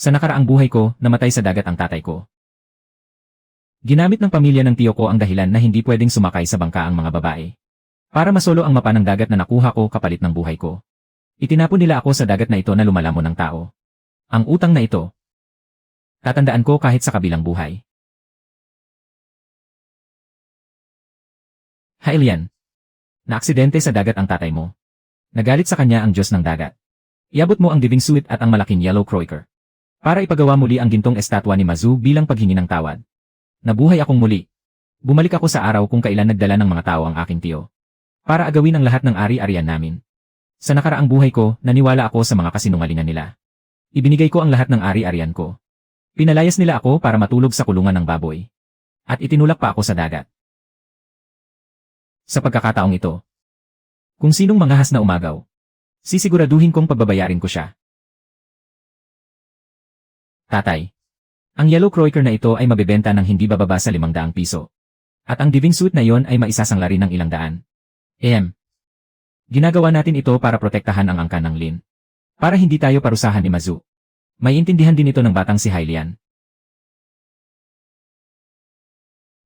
Sa nakaraang buhay ko, namatay sa dagat ang tatay ko. Ginamit ng pamilya ng tiyo ko ang dahilan na hindi pwedeng sumakay sa bangka ang mga babae. Para masolo ang mapa ng dagat na nakuha ko kapalit ng buhay ko. Itinapon nila ako sa dagat na ito na lumalamon ng tao. Ang utang na ito, tatandaan ko kahit sa kabilang buhay. Hylian. Naaksidente sa dagat ang tatay mo. Nagalit sa kanya ang Diyos ng dagat. Iabot mo ang diving suit at ang malaking yellow croaker. Para ipagawa muli ang gintong estatwa ni Mazu bilang paghingi ng tawad. Nabuhay akong muli. Bumalik ako sa araw kung kailan nagdala ng mga tao ang aking tiyo. Para agawin ang lahat ng ari-arian namin. Sa nakaraang buhay ko, naniwala ako sa mga kasinungalingan nila. Ibinigay ko ang lahat ng ari-arian ko. Pinalayas nila ako para matulog sa kulungan ng baboy. At itinulak pa ako sa dagat. Sa pagkakataong ito, kung sinong mangahas na umagaw, sisiguraduhin kong pagbabayarin ko siya. Tatay. Ang yellow croaker na ito ay mabebenta ng hindi bababa sa 500 piso. At ang diving suit na iyon ay maisasangla rin ng 100. Ginagawa natin ito para protektahan ang angkan ng Lin. Para hindi tayo parusahan ni Mazu. May intindihan din ito ng batang si Hylian.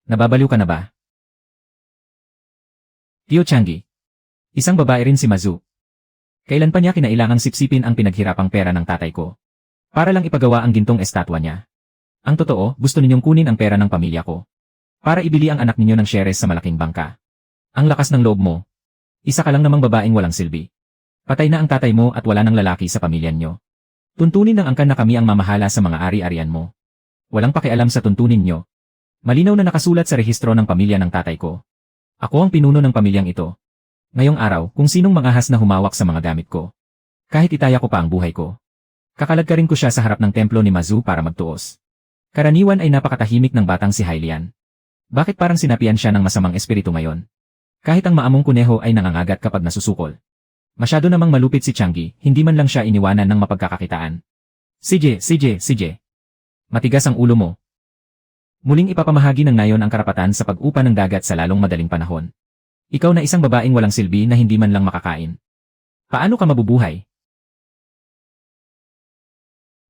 Nababaliw ka na ba? Tio Changi. Isang babae rin si Mazu. Kailan pa niya kinailangang sipsipin ang pinaghirapang pera ng tatay ko? Para lang ipagawa ang gintong estatwa niya. Ang totoo, gusto ninyong kunin ang pera ng pamilya ko. Para ibili ang anak ninyo ng shares sa malaking bangka. Ang lakas ng loob mo. Isa ka lang namang babaeng walang silbi. Patay na ang tatay mo at wala nang lalaki sa pamilya nyo. Tuntunin ng angkan na kami ang mamahala sa mga ari-arian mo. Walang pakialam sa tuntunin nyo. Malinaw na nakasulat sa rehistro ng pamilya ng tatay ko. Ako ang pinuno ng pamilyang ito. Ngayong araw, kung sinong mangahas na humawak sa mga gamit ko. Kahit itaya ko pa ang buhay ko. Kakalagkarin ko siya sa harap ng templo ni Mazu para magtuos. Karaniwan ay napakatahimik ng batang si Hylian. Bakit parang sinapian siya ng masamang espiritu ngayon? Kahit ang maamong kuneho ay nangangagat kapag nasusukol. Masyado namang malupit si Changi, hindi man lang siya iniwanan ng mapagkakakitaan. CJ. Matigas ang ulo mo. Muling ipapamahagi ng nayon ang karapatan sa pag-upa ng dagat sa lalong madaling panahon. Ikaw na isang babaeng walang silbi na hindi man lang makakain. Paano ka mabubuhay?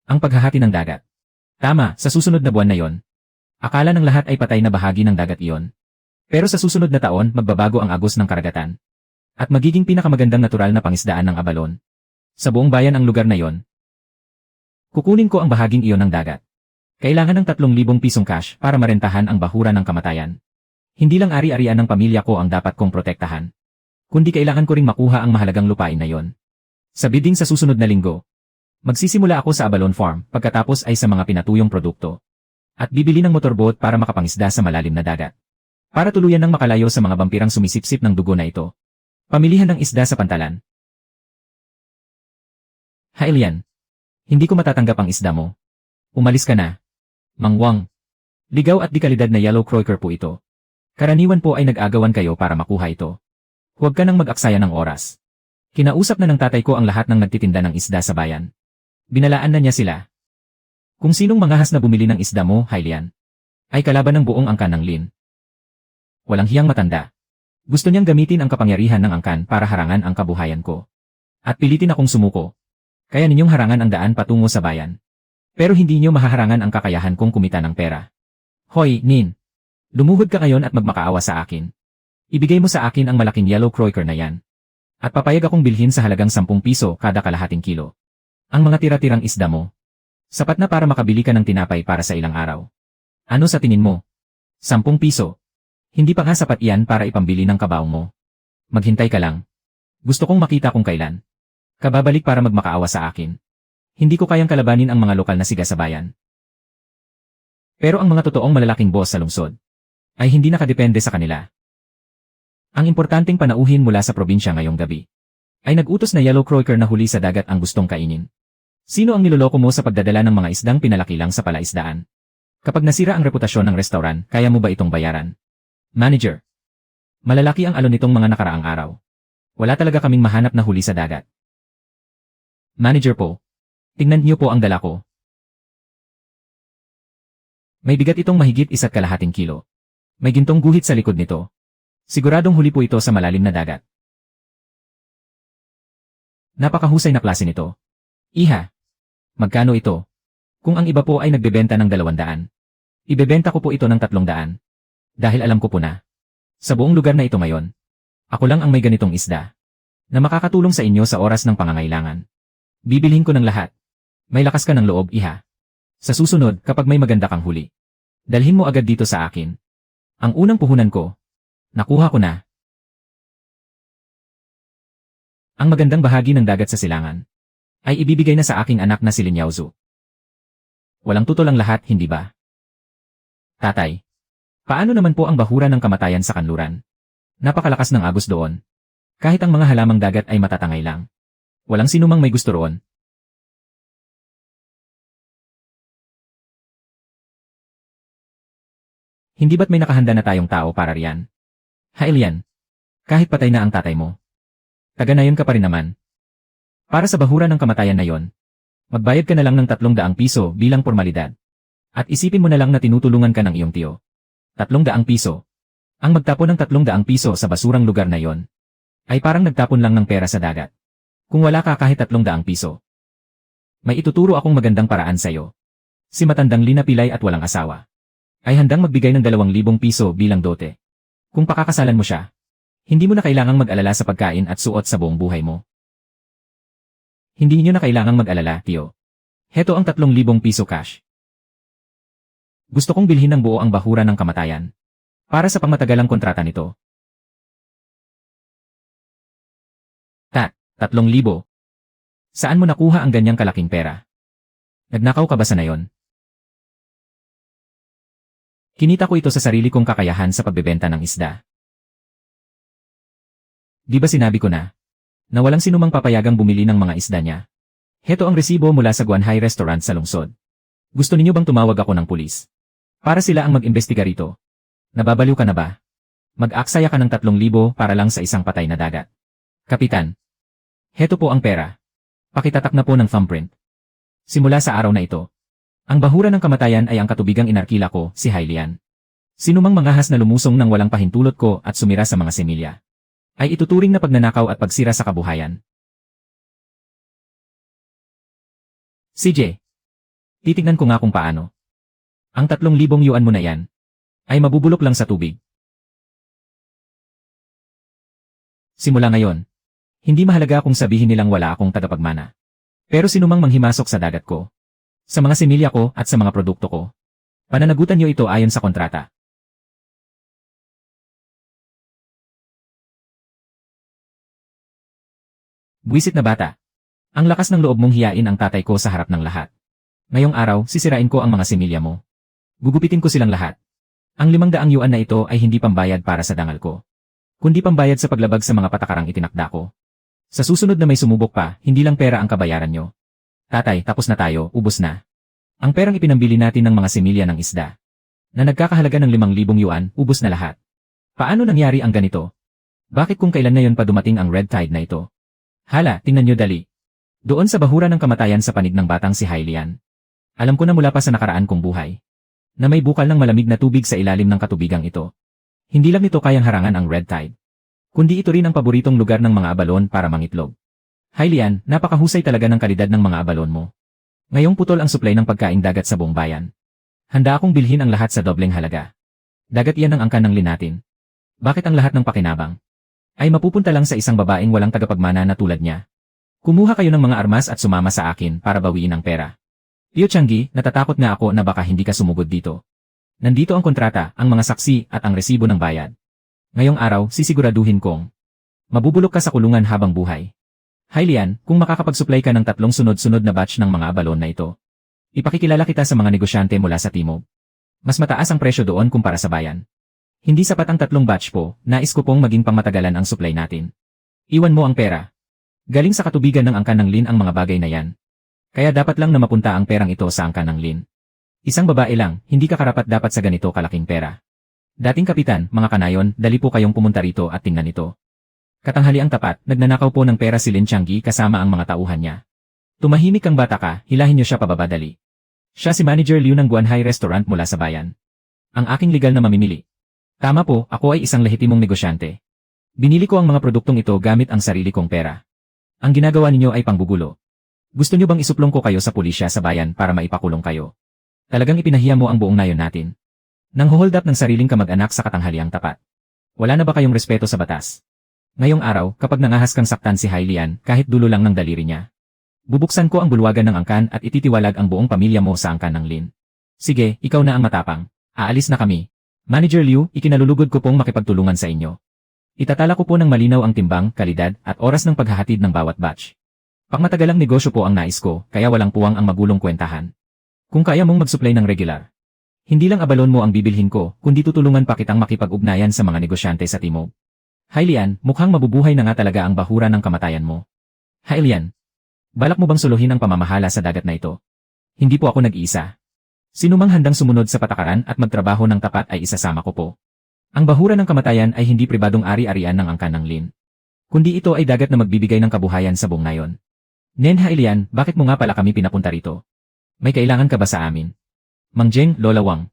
Ang paghahati ng dagat. Tama, sa susunod na buwan na yon. Akala ng lahat ay patay na bahagi ng dagat iyon. Pero sa susunod na taon, magbabago ang agos ng karagatan. At magiging pinakamagandang natural na pangisdaan ng Abalon. Sa buong bayan ang lugar na yon. Kukunin ko ang bahaging iyon ng dagat. Kailangan ng 3,000 pisong cash para marentahan ang bahura ng kamatayan. Hindi lang ari-arian ng pamilya ko ang dapat kong protektahan. Kundi kailangan ko ring makuha ang mahalagang lupain na yon. Sa bidding sa susunod na linggo, magsisimula ako sa Abalon Farm pagkatapos ay sa mga pinatuyong produkto. At bibili ng motorboat para makapangisda sa malalim na dagat. Para tuluyan ng makalayo sa mga bampirang sumisipsip ng dugo na ito. Pamilihan ng isda sa pantalan. Hylian. Hindi ko matatanggap ang isda mo. Umalis ka na. Mangwang. Ligaw at di kalidad na yellow croaker po ito. Karaniwan po ay nag-agawan kayo para makuha ito. Huwag ka nang mag-aksaya ng oras. Kinausap na ng tatay ko ang lahat ng nagtitinda ng isda sa bayan. Binalaan na niya sila. Kung sinong mangahas na bumili ng isda mo, Hylian, ay kalaban ng buong angkan ng Lin. Walang hiyang matanda. Gusto niyang gamitin ang kapangyarihan ng angkan para harangan ang kabuhayan ko. At pilitin akong sumuko. Kaya ninyong harangan ang daan patungo sa bayan. Pero hindi niyo mahaharangan ang kakayahan kong kumita ng pera. Hoy, Nin. Lumuhod ka ngayon at magmakaawa sa akin. Ibigay mo sa akin ang malaking yellow croaker na yan. At papayag akong bilhin sa halagang 10 piso kada kalahating kilo. Ang mga tira-tirang isda mo. Sapat na para makabili ka ng tinapay para sa ilang araw. Ano sa tingin mo? 10 piso. Hindi pa nga sapat iyan para ipambili ng kabaong mo. Maghintay ka lang. Gusto kong makita kung kailan. Kababalik para magmakaawa sa akin. Hindi ko kayang kalabanin ang mga lokal na siga sa bayan. Pero ang mga totoong malalaking boss sa lungsod ay hindi nakadepende sa kanila. Ang importanteng panauhin mula sa probinsya ngayong gabi ay nag-utos na yellow croaker na huli sa dagat ang gustong kainin. Sino ang niloloko mo sa pagdadala ng mga isdang pinalaki lang sa palaisdaan? Kapag nasira ang reputasyon ng restauran, kaya mo ba itong bayaran? Manager. Malalaki ang alon nitong mga nakaraang araw. Wala talaga kaming mahanap na huli sa dagat. Manager po. Tingnan niyo po ang dala ko. May bigat itong mahigit 1.5 kilo. May gintong guhit sa likod nito. Siguradong huli po ito sa malalim na dagat. Napakahusay na klase nito. Iha. Magkano ito? Kung ang iba po ay nagbebenta ng 200, ibebenta ko po ito ng 300. Dahil alam ko po na, sa buong lugar na ito ngayon, ako lang ang may ganitong isda, na makakatulong sa inyo sa oras ng pangangailangan. Bibilhin ko ng lahat. May lakas ka ng loob, iha. Sa susunod, kapag may maganda kang huli, dalhin mo agad dito sa akin. Ang unang puhunan ko, nakuha ko na. Ang magandang bahagi ng dagat sa silangan, ay ibibigay na sa aking anak na si Lin Yaozu. Walang tutol ang lahat, hindi ba? Tatay, paano naman po ang bahura ng kamatayan sa kanluran? Napakalakas ng agos doon. Kahit ang mga halamang dagat ay matatangay lang. Walang sinumang may gusto roon. Hindi ba't may nakahanda na tayong tao para riyan? Hailian, kahit patay na ang tatay mo, taga na yun ka pa rin naman. Para sa bahura ng kamatayan na yon, magbayad ka na lang ng 300 piso bilang formalidad. At isipin mo na lang na tinutulungan ka ng iyong tiyo. 300 piso. Ang magtapon ng 300 piso sa basurang lugar na yon, ay parang nagtapon lang ng pera sa dagat. Kung wala ka kahit 300 piso. May ituturo akong magandang paraan sa'yo. Si matandang Lina Pilay at walang asawa, ay handang magbigay ng 2,000 piso bilang dote. Kung pakakasalan mo siya, hindi mo na kailangang mag-alala sa pagkain at suot sa buong buhay mo. Hindi niyo na kailangang mag-alala, tiyo. Heto ang 3,000 piso cash. Gusto kong bilhin ng buo ang bahura ng kamatayan. Para sa pangmatagalang kontrata nito. 3,000. Saan mo nakuha ang ganyang kalaking pera? Nagnakaw ka ba sa nayon? Kinita ko ito sa sarili kong kakayahan sa pagbebenta ng isda. Di ba sinabi ko na walang sinumang papayagang bumili ng mga isda niya? Heto ang resibo mula sa Guanhai Restaurant sa lungsod. Gusto ninyo bang tumawag ako ng pulis? Para sila ang mag-imbestiga rito. Nababaliw ka na ba? Mag-aksaya ka ng 3,000 para lang sa isang patay na dagat. Kapitan, heto po ang pera. Pakitatak na po ng thumbprint. Simula sa araw na ito, ang bahura ng kamatayan ay ang katubigang inarkila ko, si Hailian. Sinumang manghahas na lumusong ng walang pahintulot ko at sumira sa mga semilya, ay ituturing na pagnanakaw at pagsira sa kabuhayan. CJ, titignan ko nga kung paano. Ang 3,000 yuan mo na yan, ay mabubulok lang sa tubig. Simula ngayon, hindi mahalaga kung sabihin nilang wala akong tagapagmana. Pero sinumang manghimasok sa dagat ko, sa mga semilya ko at sa mga produkto ko, pananagutan niyo ito ayon sa kontrata. Buwisit na bata. Ang lakas ng loob mong hiyain ang tatay ko sa harap ng lahat. Ngayong araw, sisirain ko ang mga semilya mo. Gugupitin ko silang lahat. Ang 500 yuan na ito ay hindi pambayad para sa dangal ko, kundi pambayad sa paglabag sa mga patakarang itinakda ko. Sa susunod na may sumubok pa, hindi lang pera ang kabayaran nyo. Tatay, tapos na tayo, ubos na. Ang perang ipinambili natin ng mga semilya ng isda, na nagkakahalaga ng 5,000 yuan, ubos na lahat. Paano nangyari ang ganito? Bakit kung kailan na yon pa dumating ang red tide na ito? Hala, tingnan nyo dali. Doon sa bahura ng kamatayan sa panig ng batang si Hailian. Alam ko na mula pa sa nakaraan kong buhay, na may bukal ng malamig na tubig sa ilalim ng katubigang ito. Hindi lang nito kayang harangan ang red tide, kundi ito rin ang paboritong lugar ng mga abalon para mangitlog. Hailian, napakahusay talaga ng kalidad ng mga abalon mo. Ngayong putol ang supply ng pagkaing dagat sa buong bayan. Handa akong bilhin ang lahat sa dobleng halaga. Dagat iyan ang angkan ng Lin natin. Bakit ang lahat ng pakinabang ay mapupunta lang sa isang babaeng walang tagapagmana na tulad niya? Kumuha kayo ng mga armas at sumama sa akin para bawiin ang pera. Liu Changgi, natatakot na ako na baka hindi ka sumugod dito. Nandito ang kontrata, ang mga saksi at ang resibo ng bayad. Ngayong araw, sisiguraduhin kong mabubulok ka sa kulungan habang buhay. Hailian, kung makakapag-supply ka ng 3 sunod-sunod na batch ng mga abalon na ito, ipakikilala kita sa mga negosyante mula sa timog. Mas mataas ang presyo doon kumpara sa bayan. Hindi sapat ang 3 batch po, nais ko pong maging pangmatagalan ang supply natin. Iwan mo ang pera. Galing sa katubigan ng angkan ng Lin ang mga bagay na yan. Kaya dapat lang na mapunta ang perang ito sa angkan ng Lin. Isang babae lang, hindi ka karapat dapat sa ganito kalaking pera. Dating kapitan, mga kanayon, dali po kayong pumunta rito at tingnan ito. Katanghali ang tapat, nagnanakaw po ng pera si Lin Changgi kasama ang mga tauhan niya. Tumahimik kang bata ka, hilahin niyo siya pababadali. Siya si Manager Liu ng Guanhai Restaurant mula sa bayan. Ang aking legal na mamimili. Tama po, ako ay isang lehitimong negosyante. Binili ko ang mga produktong ito gamit ang sarili kong pera. Ang ginagawa ninyo ay panggugulo. Gusto niyo bang isuplong ko kayo sa pulisya sa bayan para maipakulong kayo? Talagang ipinahiya mo ang buong nayon natin. Nang hold up ng sariling kamag-anak sa katanghaliang tapat. Wala na ba kayong respeto sa batas? Ngayong araw, kapag nangahas kang saktan si Hylian, kahit dulo lang ng daliri niya, bubuksan ko ang bulwagan ng angkan at ititiwalag ang buong pamilya mo sa angkan ng Lin. Sige, ikaw na ang matapang. Aalis na kami. Manager Liu, ikinalulugod ko pong makipagtulungan sa inyo. Itatala ko po ng malinaw ang timbang, kalidad, at oras ng paghahatid ng bawat batch. Pangmatagalang negosyo po ang nais ko, kaya walang puwang ang magulong kwentahan. Kung kaya mong mag-supply ng regular, hindi lang abalon mo ang bibilhin ko, kundi tutulungan pa kitang makipag-ugnayan sa mga negosyante sa timog. Hylian, mukhang mabubuhay na nga talaga ang bahura ng kamatayan mo. Hylian, balak mo bang suluhin ang pamamahala sa dagat na ito? Hindi po ako nag-iisa. Sinumang handang sumunod sa patakaran at magtrabaho ng tapat ay isasama ko po. Ang bahura ng kamatayan ay hindi pribadong ari-arian ng angkan ng Lin. Kundi ito ay dagat na magbibigay ng kabuhayan sa buong nayon. Nen Hylian, bakit mo nga pala kami pinapunta rito? May kailangan ka ba sa amin? Mang Jeng, Lola Wang.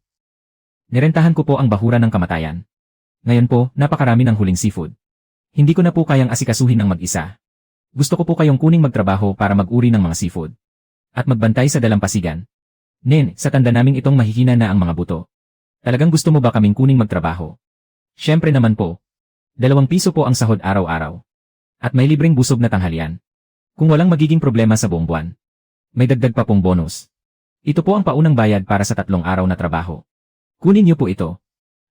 Nirentahan ko po ang bahura ng kamatayan. Ngayon po, napakarami ng huling seafood. Hindi ko na po kayang asikasuhin ng mag-isa. Gusto ko po kayong kuning magtrabaho para mag-uri ng mga seafood. At magbantay sa dalampasigan. Nen, sa tanda naming itong mahihina na ang mga buto. Talagang gusto mo ba kaming kuning magtrabaho? Siyempre naman po. 2 piso po ang sahod araw-araw. At may libreng busog na tanghalian. Kung walang magiging problema sa buong buwan. May dagdag pa pong bonus. Ito po ang paunang bayad para sa 3 araw na trabaho. Kunin niyo po ito.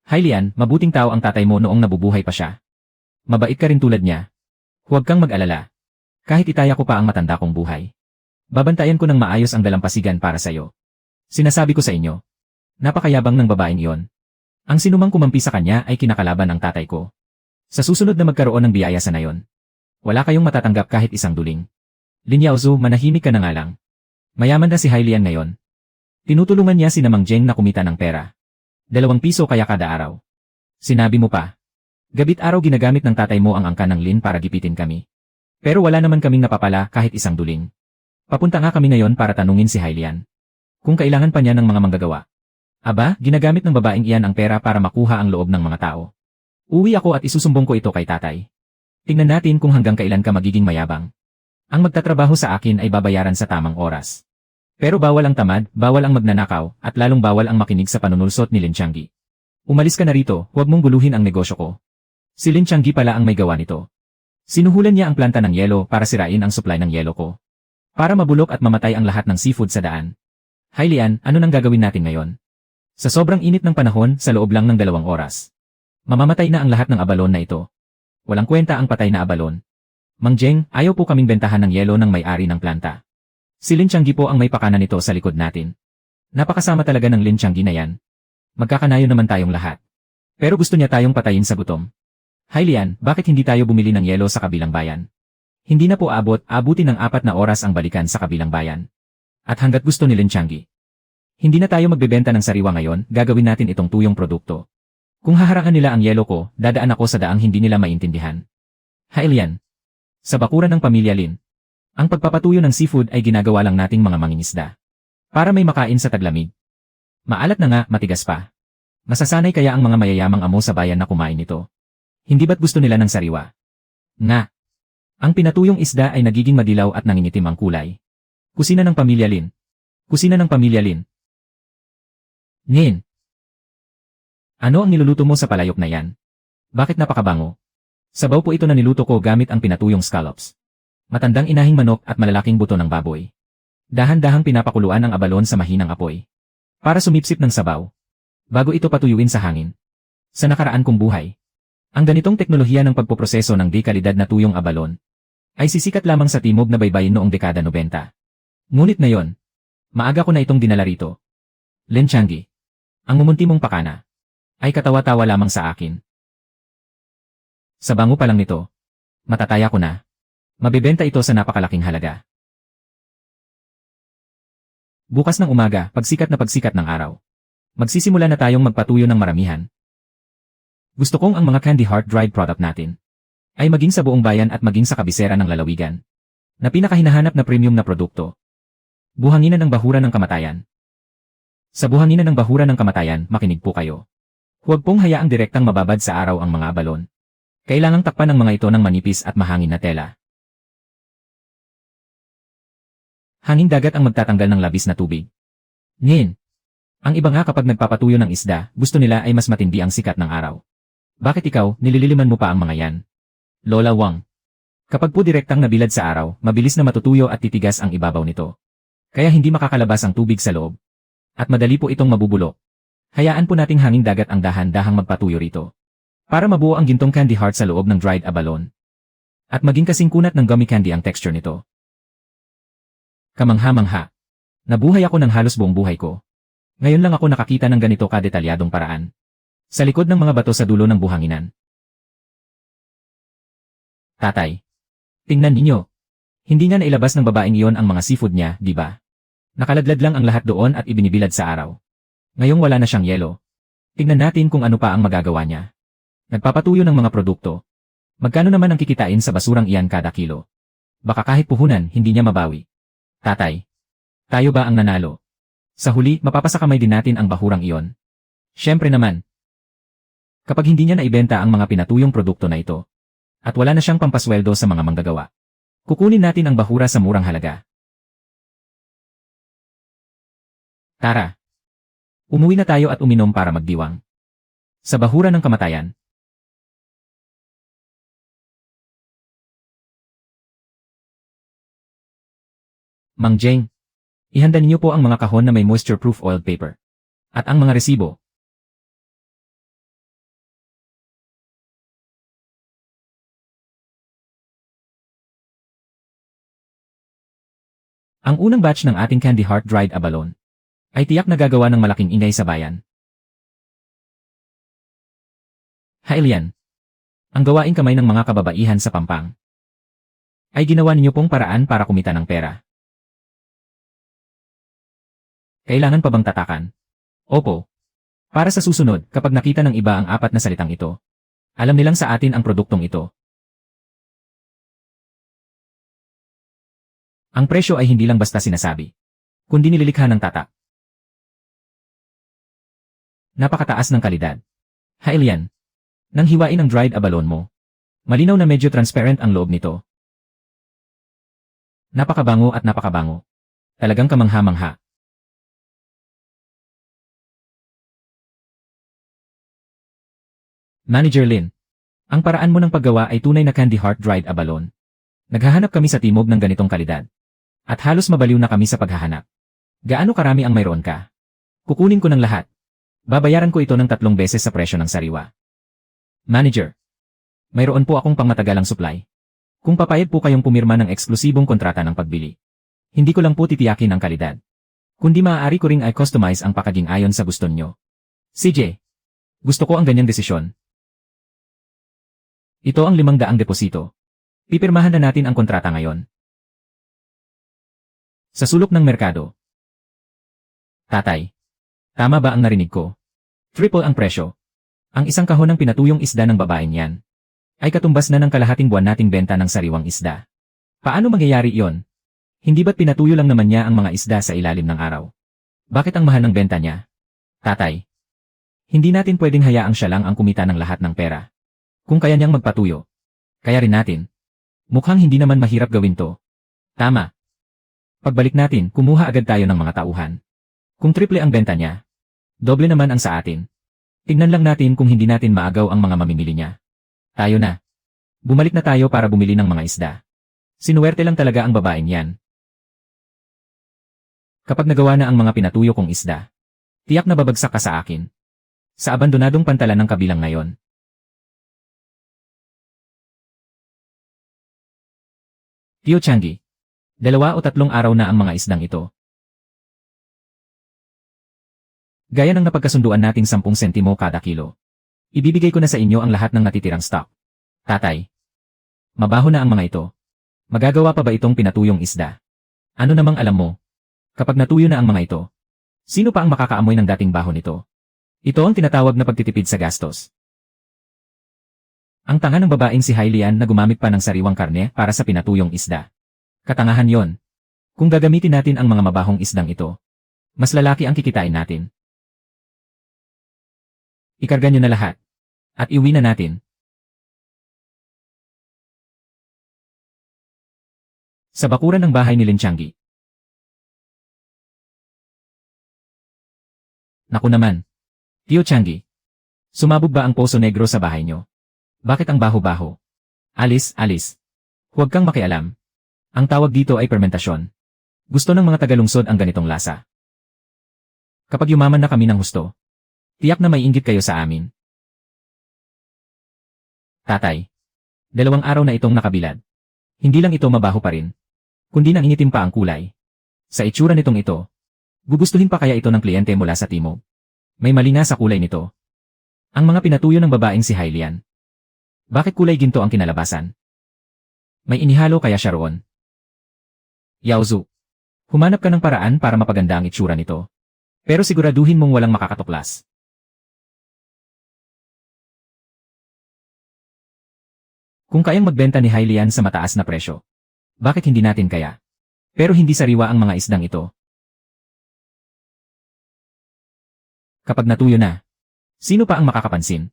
Hylian, mabuting tao ang tatay mo noong nabubuhay pa siya. Mabait ka rin tulad niya. Huwag kang mag-alala. Kahit itaya ko pa ang matanda kong buhay. Babantayan ko ng maayos ang dalampasigan para sa'yo. Sinasabi ko sa inyo. Napakayabang ng babaeng iyon. Ang sinumang kumampi sa kanya ay kinakalaban ng tatay ko. Sa susunod na magkaroon ng biyaya sa nayon. Wala kayong matatanggap kahit isang duling. Lin Yaozu, manahimik ka na nga lang. Mayaman na si Hylian ngayon. Tinutulungan niya si Mang Jeng na kumita ng pera. 2 piso kaya kada araw. Sinabi mo pa. Gabit araw ginagamit ng tatay mo ang angkan ng Lin para gipitin kami. Pero wala naman kaming napapala kahit isang duling. Papunta nga kami ngayon para tanungin si Hylian. Kung kailangan pa niya ng mga manggagawa. Aba, ginagamit ng babaeng iyan ang pera para makuha ang loob ng mga tao. Uwi ako at isusumbong ko ito kay tatay. Tingnan natin kung hanggang kailan ka magiging mayabang. Ang magtatrabaho sa akin ay babayaran sa tamang oras. Pero bawal ang tamad, bawal ang magnanakaw, at lalong bawal ang makinig sa panunulsot ni Lin Changgi. Umalis ka na rito, huwag mong guluhin ang negosyo ko. Si Lin Changgi pala ang may gawa nito. Sinuhulan niya ang planta ng yelo para sirain ang supply ng yelo ko. Para mabulok at mamatay ang lahat ng seafood sa daan. Hylian, ano nang gagawin natin ngayon? Sa sobrang init ng panahon, sa loob lang ng 2 oras. Mamamatay na ang lahat ng abalon na ito. Walang kwenta ang patay na abalon. Mang Jeng, ayaw po kaming bentahan ng yelo ng may-ari ng planta. Si Lin Changgi po ang may pakana nito sa likod natin. Napakasama talaga ng Lin Changgi na yan. Magkakanayo naman tayong lahat. Pero gusto niya tayong patayin sa gutom. Hylian, bakit hindi tayo bumili ng yelo sa kabilang bayan? Hindi na po abutin ng 4 na oras ang balikan sa kabilang bayan. At hanggat gusto ni Lin Changgi. Hindi na tayo magbebenta ng sariwa ngayon, gagawin natin itong tuyong produkto. Kung haharangan nila ang yelo ko, dadaan ako sa daang hindi nila maintindihan. Hylian. Sa bakuran ng pamilya Lin. Ang pagpapatuyo ng seafood ay ginagawa lang nating mga mangingisda. Para may makain sa taglamig. Maalat na nga, matigas pa. Masasanay kaya ang mga mayayamang amo sa bayan na kumain nito. Hindi ba't gusto nila ng sariwa? Nga. Ang pinatuyong isda ay nagiging madilaw at nangingitim ang kulay. Kusina ng pamilya Lin. Kusina ng pamilya Lin. Nin. Ano ang niluluto mo sa palayok na yan? Bakit napakabango? Sabaw po ito na niluto ko gamit ang pinatuyong scallops. Matandang inahing manok at malalaking buto ng baboy. Dahan-dahang pinapakuluan ang abalon sa mahinang apoy. Para sumipsip ng sabaw. Bago ito patuyuin sa hangin. Sa nakaraan kong buhay. Ang ganitong teknolohiya ng pagpoproseso ng dekalidad na tuyong abalon ay sisikat lamang sa timog na baybayin noong dekada 90. Ngunit ngayon, maaga ko na itong dinala rito. Lin Changgi. Ang mumunti mong pakana ay katawa-tawa lamang sa akin. Sa bango pa lang nito, matataya ko na. Mabebenta ito sa napakalaking halaga. Bukas ng umaga, pagsikat ng araw. Magsisimula na tayong magpatuyo ng maramihan. Gusto kong ang mga candy heart dried product natin ay maging sa buong bayan at maging sa kabisera ng lalawigan na pinakahinahanap na premium na produkto. Buhanginan ng bahura ng kamatayan. Sa buhanginan ng bahura ng kamatayan, makinig po kayo. Huwag pong hayaang direktang mababad sa araw ang mga balon. Kailangang takpan ng mga ito ng manipis at mahangin na tela. Hanging dagat ang magtatanggal ng labis na tubig. Ngayon, ang iba nga kapag nagpapatuyo ng isda, gusto nila ay mas matindi ang sikat ng araw. Bakit ikaw, nilililiman mo pa ang mga yan? Lola Wang. Kapag po direktang nabilad sa araw, mabilis na matutuyo at titigas ang ibabaw nito. Kaya hindi makakalabas ang tubig sa loob. At madali po itong mabubulok. Hayaan po nating hanging dagat ang dahan-dahang magpatuyo rito. Para mabuo ang gintong candy heart sa loob ng dried abalone. At maging kasing kunat ng gummy candy ang texture nito. Kamangha-mangha. Nabuhay ako ng halos buong buhay ko. Ngayon lang ako nakakita ng ganito kadetalyadong paraan. Sa likod ng mga bato sa dulo ng buhanginan. Tatay. Tingnan ninyo. Hindi nga nailabas ng babaeng iyon ang mga seafood niya, di ba? Nakaladlad lang ang lahat doon at ibinibilad sa araw. Ngayong wala na siyang yelo. Tingnan natin kung ano pa ang magagawa niya. Nagpapatuyo ng mga produkto. Magkano naman ang kikitain sa basurang iyan kada kilo? Baka kahit puhunan, hindi niya mabawi. Tatay. Tayo ba ang nanalo? Sa huli, mapapasakamay din natin ang bahurang iyon. Siyempre naman. Kapag hindi niya naibenta ang mga pinatuyong produkto na ito, at wala na siyang pampasweldo sa mga manggagawa, kukunin natin ang bahura sa murang halaga. Tara. Umuwi na tayo at uminom para magdiwang. Sa bahura ng kamatayan. Mang Jeng. Ihanda ninyo po ang mga kahon na may moisture-proof oiled paper. At ang mga resibo. Ang unang batch ng ating candy heart dried abalone ay tiyak na gagawa ng malaking ingay sa bayan. Hailian. Ang gawaing kamay ng mga kababaihan sa Pampang ay ginawa ninyo pong paraan para kumita ng pera. Kailangan pa bang tatakan? Opo. Para sa susunod, kapag nakita ng iba ang apat na salitang ito, alam nilang sa atin ang produktong ito. Ang presyo ay hindi lang basta sinasabi, kundi nililikha ng tatak. Napakataas ng kalidad. Hailian. Nang hiwain ang dried abalone mo, malinaw na medyo transparent ang loob nito. Napakabango at napakabango. Talagang kamangha-mangha. Manager Lin. Ang paraan mo ng paggawa ay tunay na candy heart dried abalone. Naghahanap kami sa timog ng ganitong kalidad. At halos mabaliw na kami sa paghahanap. Gaano karami ang mayroon ka? Kukunin ko ng lahat. Babayaran ko ito ng 3 beses sa presyo ng sariwa. Manager. Mayroon po akong pangmatagalang supply. Kung papayag po kayong pumirma ng eksklusibong kontrata ng pagbili. Hindi ko lang po titiyakin ang kalidad. Kundi maaari ko ring i-customize ang packaging ayon sa gusto nyo. CJ. Gusto ko ang ganyang desisyon. Ito ang 500 deposito. Pipirmahan na natin ang kontrata ngayon. Sa sulok ng merkado. Tatay. Tama ba ang narinig ko? Triple ang presyo. Ang isang kahon ng pinatuyong isda ng babaeng yan ay katumbas na ng kalahating buwan nating benta ng sariwang isda. Paano mangyayari iyon? Hindi ba't pinatuyo lang naman niya ang mga isda sa ilalim ng araw? Bakit ang mahal ng benta niya? Tatay. Hindi natin pwedeng hayaang siya lang ang kumita ng lahat ng pera. Kung kaya niyang magpatuyo, kaya rin natin. Mukhang hindi naman mahirap gawin to. Tama. Pagbalik natin, kumuha agad tayo ng mga tauhan. Kung triple ang benta niya, doble naman ang sa atin. Tingnan lang natin kung hindi natin maagaw ang mga mamimili niya. Tayo na. Bumalik na tayo para bumili ng mga isda. Sinuwerte lang talaga ang babaeng yan. Kapag nagawa na ang mga pinatuyo kong isda, tiyak na babagsak ka sa akin. Sa abandonadong pantalan ng kabilang ngayon. Tio Changi. 2 o 3 araw na ang mga isdang ito. Gaya ng napagkasunduan nating 10 sentimo kada kilo. Ibibigay ko na sa inyo ang lahat ng natitirang stock. Tatay. Mabaho na ang mga ito. Magagawa pa ba itong pinatuyong isda? Ano namang alam mo? Kapag natuyo na ang mga ito, sino pa ang makakaamoy ng dating baho nito? Ito ang tinatawag na pagtitipid sa gastos. Ang tanga ng babaeng si Hailian na gumamit pa ng sariwang karne para sa pinatuyong isda. Katangahan yon. Kung gagamitin natin ang mga mabahong isdang ito, mas lalaki ang kikitain natin. Ikarga nyo na lahat. At iuwi na natin. Sa bakuran ng bahay ni Lin Changi. Naku naman. Tio Changi. Sumabog ba ang Poso Negro sa bahay nyo? Bakit ang baho-baho? Alis, alis. Huwag kang makialam. Ang tawag dito ay fermentasyon. Gusto ng mga tagalungsod ang ganitong lasa. Kapag yumaman na kami ng husto, tiyak na may inggit kayo sa amin. Tatay. 2 araw na itong nakabilad. Hindi lang ito mabaho pa rin, kundi nangingitim pa ang kulay. Sa itsura nitong ito, gugustuhin pa kaya ito ng kliyente mula sa timog? May mali nga sa kulay nito. Ang mga pinatuyo ng babaeng si Hylian. Bakit kulay ginto ang kinalabasan? May inihalo kaya siya roon? Yaozu, humanap ka ng paraan para mapaganda ang itsura nito. Pero siguraduhin mong walang makakatuklas. Kung kayang magbenta ni Hylian sa mataas na presyo, bakit hindi natin kaya? Pero hindi sariwa ang mga isdang ito. Kapag natuyo na, sino pa ang makakapansin?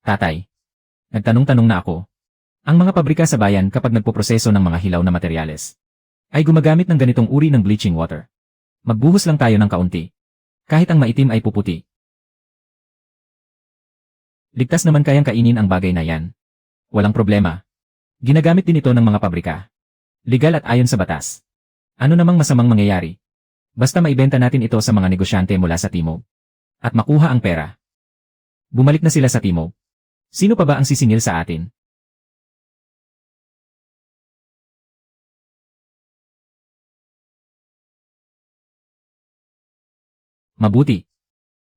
Tatay, nagtanong-tanong na ako. Ang mga pabrika sa bayan kapag nagpoproseso ng mga hilaw na materyales, ay gumagamit ng ganitong uri ng bleaching water. Magbuhos lang tayo ng kaunti. Kahit ang maitim ay puputi. Ligtas naman kayang kainin ang bagay na yan. Walang problema. Ginagamit din ito ng mga pabrika. Legal at ayon sa batas. Ano namang masamang mangyayari? Basta maibenta natin ito sa mga negosyante mula sa timog. At makuha ang pera. Bumalik na sila sa timog. Sino pa ba ang sisingil sa atin? Mabuti.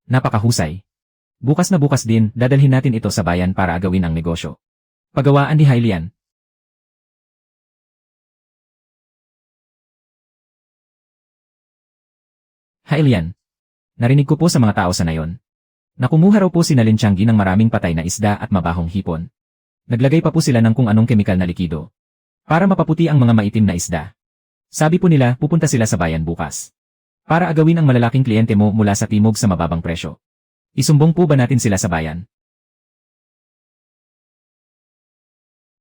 Napakahusay. Bukas na bukas din, dadalhin natin ito sa bayan para agawin ang negosyo. Pagawaan ni Hylian. Hylian. Narinig ko po sa mga tao sa nayon. Nakumuha raw po si Lin Changi ng maraming patay na isda at mabahong hipon. Naglagay pa po sila ng kung anong kemikal na likido para mapaputi ang mga maitim na isda. Sabi po nila pupunta sila sa bayan bukas para agawin ang malalaking kliyente mo mula sa timog sa mababang presyo. Isumbong po ba natin sila sa bayan?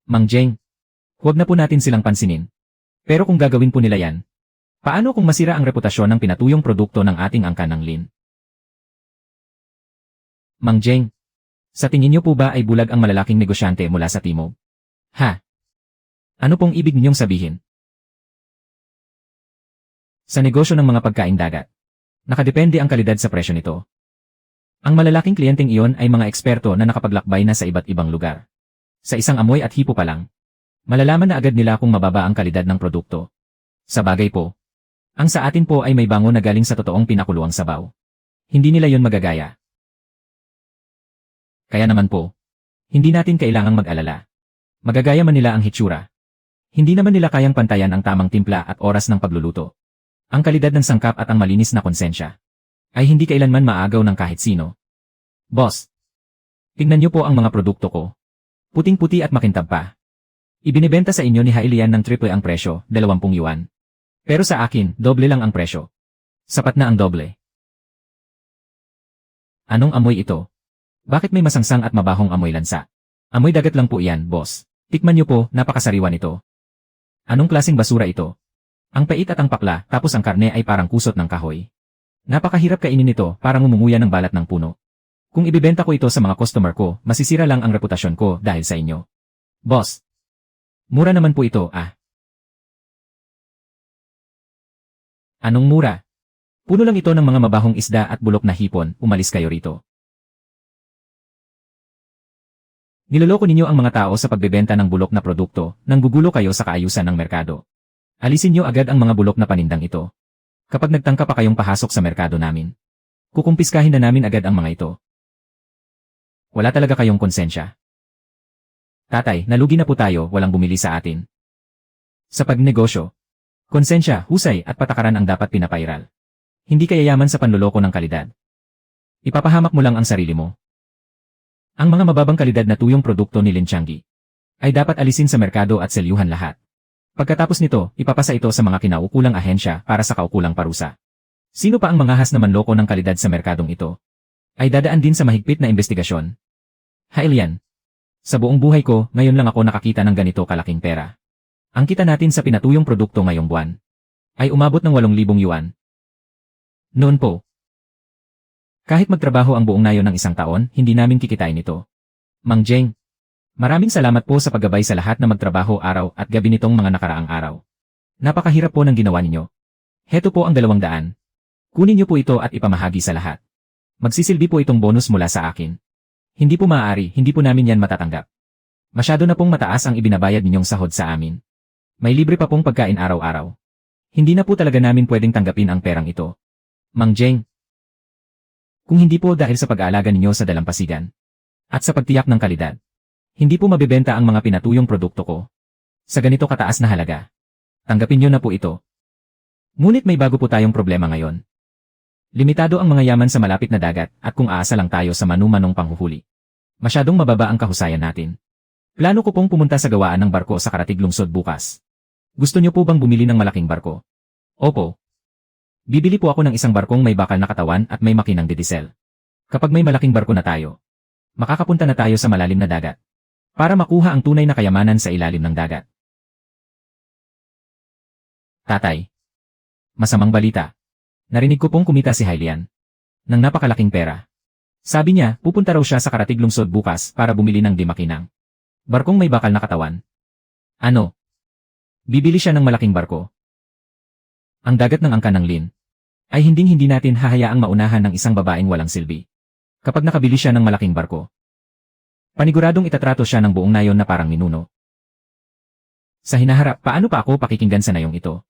Mang Jeng, huwag na po natin silang pansinin. Pero kung gagawin po nila yan, paano kung masira ang reputasyon ng pinatuyong produkto ng ating angkan ng Lin? Mang Jeng, sa tingin niyo po ba ay bulag ang malalaking negosyante mula sa timog? Ha? Ano pong ibig ninyong sabihin? Sa negosyo ng mga pagkain dagat, nakadepende ang kalidad sa presyo nito. Ang malalaking kliyenteng iyon ay mga eksperto na nakapaglakbay na sa iba't ibang lugar. Sa isang amoy at hipo pa lang, malalaman na agad nila kung mababa ang kalidad ng produkto. Sa bagay po, ang sa atin po ay may bango na galing sa totoong pinakuluang sabaw. Hindi nila yon magagaya. Kaya naman po, hindi natin kailangang mag-alala. Magagaya man nila ang hitsura. Hindi naman nila kayang pantayan ang tamang timpla at oras ng pagluluto. Ang kalidad ng sangkap at ang malinis na konsensya ay hindi kailanman maagaw ng kahit sino. Boss, tingnan niyo po ang mga produkto ko. Puting-puti at makintab pa. Ibinebenta sa inyo ni Hylian ng triple ang presyo, 20 yuan. Pero sa akin, doble lang ang presyo. Sapat na ang doble. Anong amoy ito? Bakit may masangsang at mabahong amoy lansa? Amoy dagat lang po iyan, boss. Tikman niyo po, napakasariwa nito. Anong klaseng basura ito? Ang pait at ang pakla, tapos ang karne ay parang kusot ng kahoy. Napakahirap kainin nito, parang umunguya ng balat ng puno. Kung ibibenta ko ito sa mga customer ko, masisira lang ang reputasyon ko dahil sa inyo. Boss, mura naman po ito, ah. Anong mura? Puno lang ito ng mga mabahong isda at bulok na hipon, umalis kayo rito. Niloloko ninyo ang mga tao sa pagbebenta ng bulok na produkto, nang gugulo kayo sa kaayusan ng merkado. Alisin niyo agad ang mga bulok na panindang ito. Kapag nagtangka pa kayong pahasok sa merkado namin, kukumpiskahin na namin agad ang mga ito. Wala talaga kayong konsensya. Tatay, nalugi na po tayo, walang bumili sa atin. Sa pagnegosyo, konsensya, husay at patakaran ang dapat pinapairal. Hindi kaya yaman sa panloloko ng kalidad. Ipapahamak mo lang ang sarili mo. Ang mga mababang kalidad na tuyong produkto ni Lin Changi ay dapat alisin sa merkado at selyuhan lahat. Pagkatapos nito, ipapasa ito sa mga kinaukulang ahensya para sa kaukulang parusa. Sino pa ang manghahas na manloko ng kalidad sa merkadong ito? Ay dadaan din sa mahigpit na investigasyon. Hailian. Sa buong buhay ko, ngayon lang ako nakakita ng ganito kalaking pera. Ang kita natin sa pinatuyong produkto ngayong buwan ay umabot ng 8,000 yuan. Noon po. Kahit magtrabaho ang buong nayon ng isang taon, hindi namin kikitain ito. Mang Jeng, maraming salamat po sa paggabay sa lahat na magtrabaho araw at gabi nitong mga nakaraang araw. Napakahirap po ng ginawa ninyo. Heto po ang 200. Kunin niyo po ito at ipamahagi sa lahat. Magsisilbi po itong bonus mula sa akin. Hindi po maaari, hindi po namin yan matatanggap. Masyado na pong mataas ang ibinabayad ninyong sahod sa amin. May libre pa pong pagkain araw-araw. Hindi na po talaga namin pwedeng tanggapin ang perang ito. Mang Jeng, kung hindi po dahil sa pag-aalaga ninyo sa dalampasigan at sa pagtiyak ng kalidad, hindi po mabebenta ang mga pinatuyong produkto ko sa ganito kataas na halaga. Tanggapin niyo na po ito. Ngunit may bago po tayong problema ngayon. Limitado ang mga yaman sa malapit na dagat at kung aasa lang tayo sa manu-manong panghuhuli, masyadong mababa ang kahusayan natin. Plano ko pong pumunta sa gawaan ng barko sa Karatig Lungsod bukas. Gusto niyo po bang bumili ng malaking barko? Opo. Bibili po ako ng isang barkong may bakal na katawan at may makinang didisel. Kapag may malaking barko na tayo, makakapunta na tayo sa malalim na dagat para makuha ang tunay na kayamanan sa ilalim ng dagat. Tatay. Masamang balita. Narinig ko pong kumita si Hailian ng napakalaking pera. Sabi niya, pupunta raw siya sa Karatig Lungsod bukas para bumili ng makinang barkong may bakal na katawan. Ano? Bibili siya ng malaking barko. Ang dagat ng angkan ng Lin ay hindi natin hahayaang maunahan ng isang babaeng walang silbi. Kapag nakabili siya ng malaking barko, paniguradong itatrato siya ng buong nayon na parang ninuno. Sa hinaharap, paano pa ako pakikinggan sa nayong ito?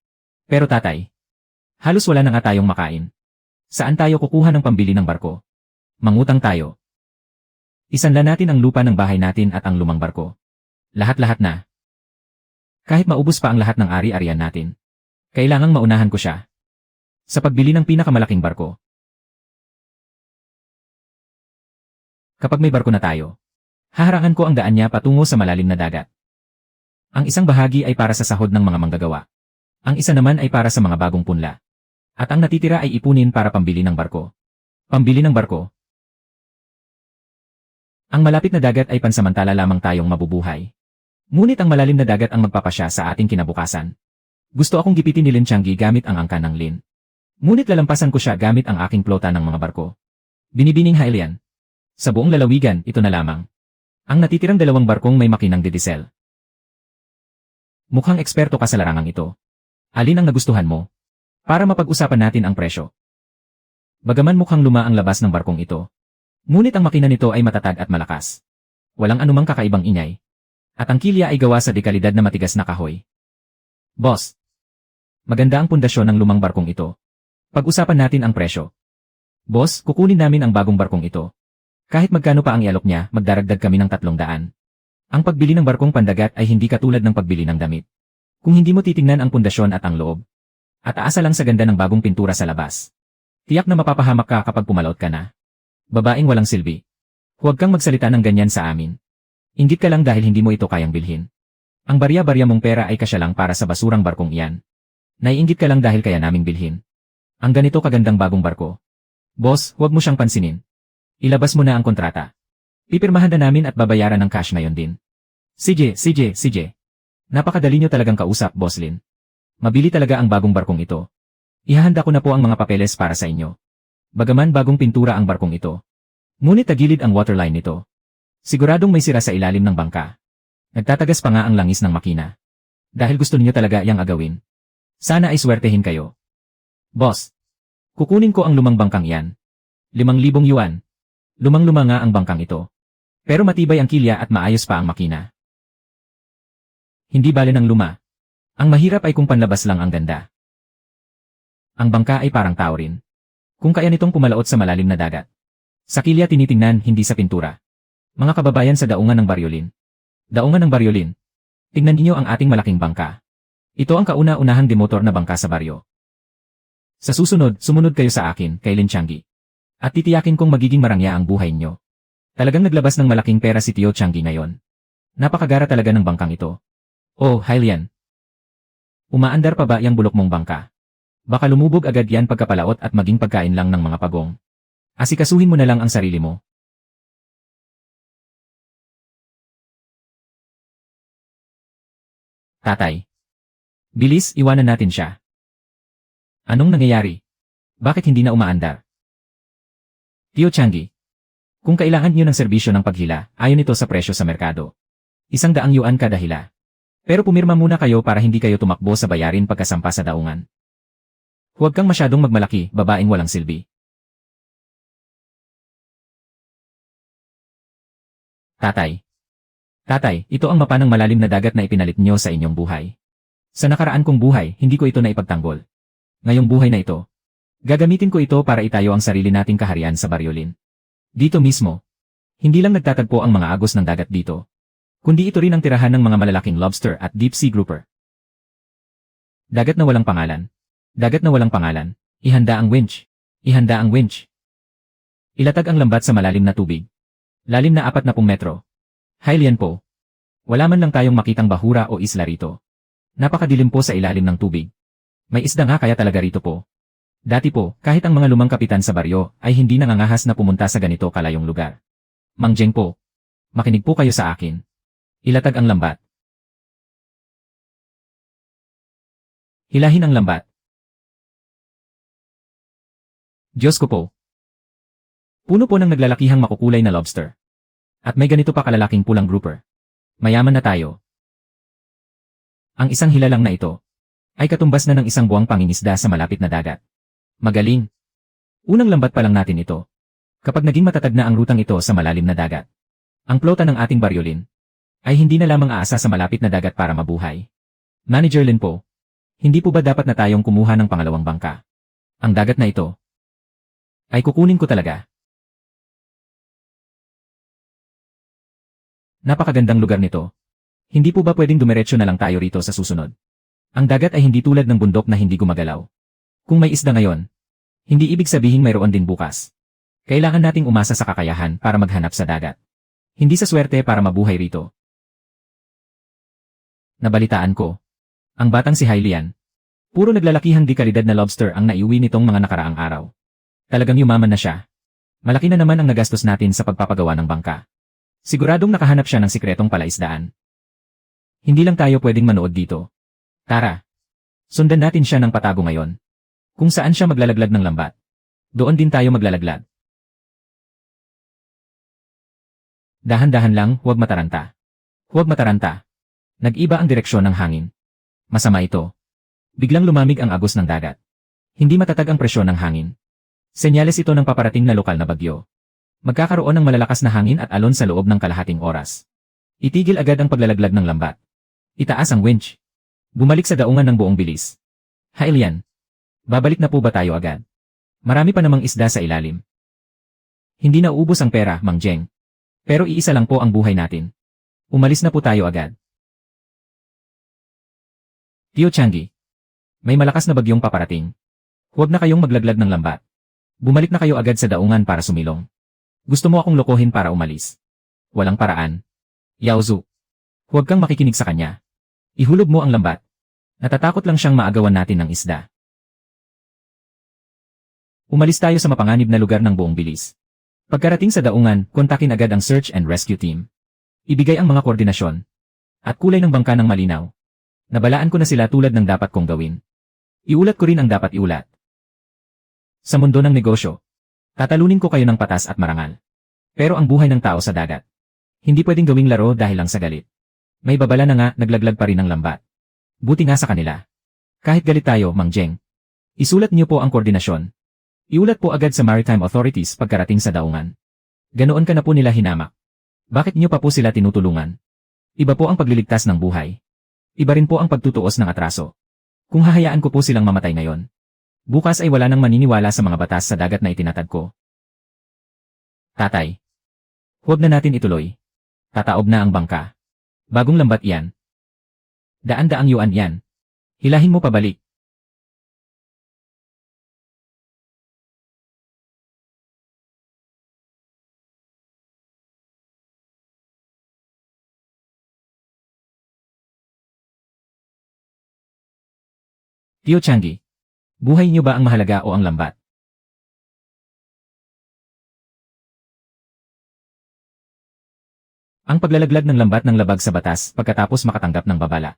Pero tatay, halos wala na nga tayong makain. Saan tayo kukuha ng pambili ng barko? Mangutang tayo. Isanla natin ang lupa ng bahay natin at ang lumang barko. Lahat-lahat na. Kahit maubos pa ang lahat ng ari-arian natin, kailangang maunahan ko siya sa pagbili ng pinakamalaking barko. Kapag may barko na tayo, haharangan ko ang daan niya patungo sa malalim na dagat. Ang isang bahagi ay para sa sahod ng mga manggagawa. Ang isa naman ay para sa mga bagong punla. At ang natitira ay ipunin para pambili ng barko. Pambili ng barko. Ang malapit na dagat ay pansamantala lamang tayong mabubuhay. Ngunit ang malalim na dagat ang magpapasya sa ating kinabukasan. Gusto akong gipitin ni Lin Changi gamit ang angkan ng Lin. Ngunit lalampasan ko siya gamit ang aking plota ng mga barko. Binibining Hailian. Sa buong lalawigan, ito na lamang. Ang natitirang 2 barkong may makinang didisel. Mukhang eksperto ka sa larangang ito. Alin ang nagustuhan mo? Para mapag-usapan natin ang presyo. Bagaman mukhang luma ang labas ng barkong ito, ngunit ang makina nito ay matatag at malakas. Walang anumang kakaibang ingay. At ang kilya ay gawa sa dekalidad na matigas na kahoy. Boss, maganda ang pundasyon ng lumang barkong ito. Pag-usapan natin ang presyo. Boss, kukunin namin ang bagong barkong ito. Kahit magkano pa ang ialok niya, magdaragdag kami ng 300. Ang pagbili ng barkong pandagat ay hindi katulad ng pagbili ng damit. Kung hindi mo titingnan ang pundasyon at ang loob, at aasa lang sa ganda ng bagong pintura sa labas, tiyak na mapapahamak ka kapag pumalaot ka na. Babaeng walang silbi. Huwag kang magsalita ng ganyan sa amin. Inggit ka lang dahil hindi mo ito kayang bilhin. Ang barya-barya mong pera ay kasya lang para sa basurang barkong iyan. Naiinggit ka lang dahil kaya naming bilhin ang ganito kagandang bagong barko. Boss, huwag mo siyang pansinin. Ilabas mo na ang kontrata. Pipirmahan na namin at babayaran ng cash ngayon din. CJ. Napakadali nyo talagang kausap, Boss Lin. Mabili talaga ang bagong barkong ito. Ihahanda ko na po ang mga papeles para sa inyo. Bagaman bagong pintura ang barkong ito, ngunit tagilid ang waterline nito. Siguradong may sira sa ilalim ng bangka. Nagtatagas pa nga ang langis ng makina. Dahil gusto niyo talaga yang agawin. Sana ay swertehin kayo. Boss, kukunin ko ang lumang bangkang iyan. 5,000 yuan. Lumang-luma nga ang bangkang ito. Pero matibay ang kilya at maayos pa ang makina. Hindi bale ng luma. Ang mahirap ay kung panlabas lang ang ganda. Ang bangka ay parang tao rin. Kung kaya nitong pumalaot sa malalim na dagat. Sa kilya tinitingnan, hindi sa pintura. Mga kababayan sa daungan ng Baryolin. Daungan ng Baryolin. Tingnan niyo ang ating malaking bangka. Ito ang kauna-unahang demotor na bangka sa baryo. Sa susunod, sumunod kayo sa akin, kay Lin Changi. At titiyakin kong magiging marangya ang buhay nyo. Talagang naglabas ng malaking pera si Tio Changi ngayon. Napakagara talaga ng bangkang ito. Oh, Hailian. Umaandar pa ba yang bulok mong bangka? Baka lumubog agad yan pagkapalaot at maging pagkain lang ng mga pagong. Asikasuhin mo na lang ang sarili mo. Tatay. Bilis, iwanan natin siya. Anong nangyayari? Bakit hindi na umaandar? Tio Changi. Kung kailangan niyo ng serbisyo ng paghila, ayon ito sa presyo sa merkado. 100 yuan kada hila. Pero pumirma muna kayo para hindi kayo tumakbo sa bayarin pagkasampa sa daungan. Huwag kang masyadong magmalaki, babaeng walang silbi. Tatay. Tatay, ito ang mapa ng malalim na dagat na ipinalit niyo sa inyong buhay. Sa nakaraan kong buhay, hindi ko ito na ipagtanggol. Ngayong buhay na ito, gagamitin ko ito para itayo ang sarili nating kaharian sa Baryolin. Dito mismo, hindi lang nagtatagpo ang mga agos ng dagat dito, kundi ito rin ang tirahan ng mga malalaking lobster at deep sea grouper. Dagat na walang pangalan. Dagat na walang pangalan. Ihanda ang winch. Ihanda ang winch. Ilatag ang lambat sa malalim na tubig. Lalim na 40 metro. Hylian po. Wala man lang tayong makitang bahura o isla rito. Napakadilim po sa ilalim ng tubig. May isda nga kaya talaga rito po. Dati po, kahit ang mga lumang kapitan sa baryo ay hindi nangangahas na pumunta sa ganito kalayong lugar. Mang Jeng po. Makinig po kayo sa akin. Ilatag ang lambat. Hilahin ang lambat. Diyos ko po. Puno po ng naglalakihang makukulay na lobster. At may ganito pa kalalaking pulang grouper. Mayaman na tayo. Ang isang hilalang na ito ay katumbas na ng isang buwang pangingisda sa malapit na dagat. Magaling. Unang lambat pa lang natin ito. Kapag naging matatag na ang rutang ito sa malalim na dagat, ang plota ng ating Baryolin ay hindi na lamang aasa sa malapit na dagat para mabuhay. Manager Lin po, hindi po ba dapat na tayong kumuha ng pangalawang bangka? Ang dagat na ito ay kukunin ko talaga. Napakagandang lugar nito. Hindi po ba pwedeng dumiretso na lang tayo rito sa susunod? Ang dagat ay hindi tulad ng bundok na hindi gumagalaw. Kung may isda ngayon, hindi ibig sabihin mayroon din bukas. Kailangan nating umasa sa kakayahan para maghanap sa dagat. Hindi sa swerte para mabuhay rito. Nabalitaan ko. Ang batang si Hylian. Puro naglalakihang di kalidad na lobster ang naiuwi nitong mga nakaraang araw. Talagang yumaman na siya. Malaki na naman ang nagastos natin sa pagpapagawa ng bangka. Siguradong nakahanap siya ng sikretong palaisdaan. Hindi lang tayo pwedeng manood dito. Tara. Sundan natin siya ng patago ngayon. Kung saan siya maglalaglag ng lambat. Doon din tayo maglalaglag. Dahan-dahan lang, huwag mataranta. Huwag mataranta. Nag-iba ang direksyon ng hangin. Masama ito. Biglang lumamig ang agos ng dagat. Hindi matatag ang presyon ng hangin. Senyales ito ng paparating na lokal na bagyo. Magkakaroon ng malalakas na hangin at alon sa loob ng kalahating oras. Itigil agad ang paglalaglag ng lambat. Itaas ang winch. Bumalik sa daungan ng buong bilis. Hylian. Babalik na po ba tayo agad? Marami pa namang isda sa ilalim. Hindi na uubos ang pera, Mang Jeng. Pero iisa lang po ang buhay natin. Umalis na po tayo agad. Tio Changi. May malakas na bagyong paparating. Huwag na kayong maglaglag ng lambat. Bumalik na kayo agad sa daungan para sumilong. Gusto mo akong lokohin para umalis. Walang paraan. Yao Zu. Huwag kang makikinig sa kanya. Ihulog mo ang lambat. Natatakot lang siyang maagawan natin ng isda. Umalis tayo sa mapanganib na lugar ng buong bilis. Pagkarating sa daungan, kontakin agad ang search and rescue team. Ibigay ang mga koordinasyon. At kulay ng bangka ng malinaw. Nabalaan ko na sila tulad ng dapat kong gawin. Iulat ko rin ang dapat iulat. Sa mundo ng negosyo, tatalunin ko kayo ng patas at marangal. Pero ang buhay ng tao sa dagat, hindi pwedeng gawing laro dahil lang sa galit. May babala na nga, naglaglag pa rin ang lambat. Buti nga sa kanila. Kahit galit tayo, Mang Jeng. Isulat niyo po ang koordinasyon. Iulat po agad sa Maritime Authorities pagkarating sa daungan. Ganoon ka na po nila hinamak. Bakit niyo pa po sila tinutulungan? Iba po ang pagliligtas ng buhay. Iba rin po ang pagtutuos ng atraso. Kung hahayaan ko po silang mamatay ngayon, bukas ay wala nang maniniwala sa mga batas sa dagat na itinatag ko. Tatay. Huwag na natin ituloy. Tataob na ang bangka. Bagong lambat yan. Daan-daang yuan yan. Hilahin mo pabalik. Tio Changi. Buhay niyo ba ang mahalaga o ang lambat? Ang paglalaglag ng lambat ng labag sa batas pagkatapos makatanggap ng babala.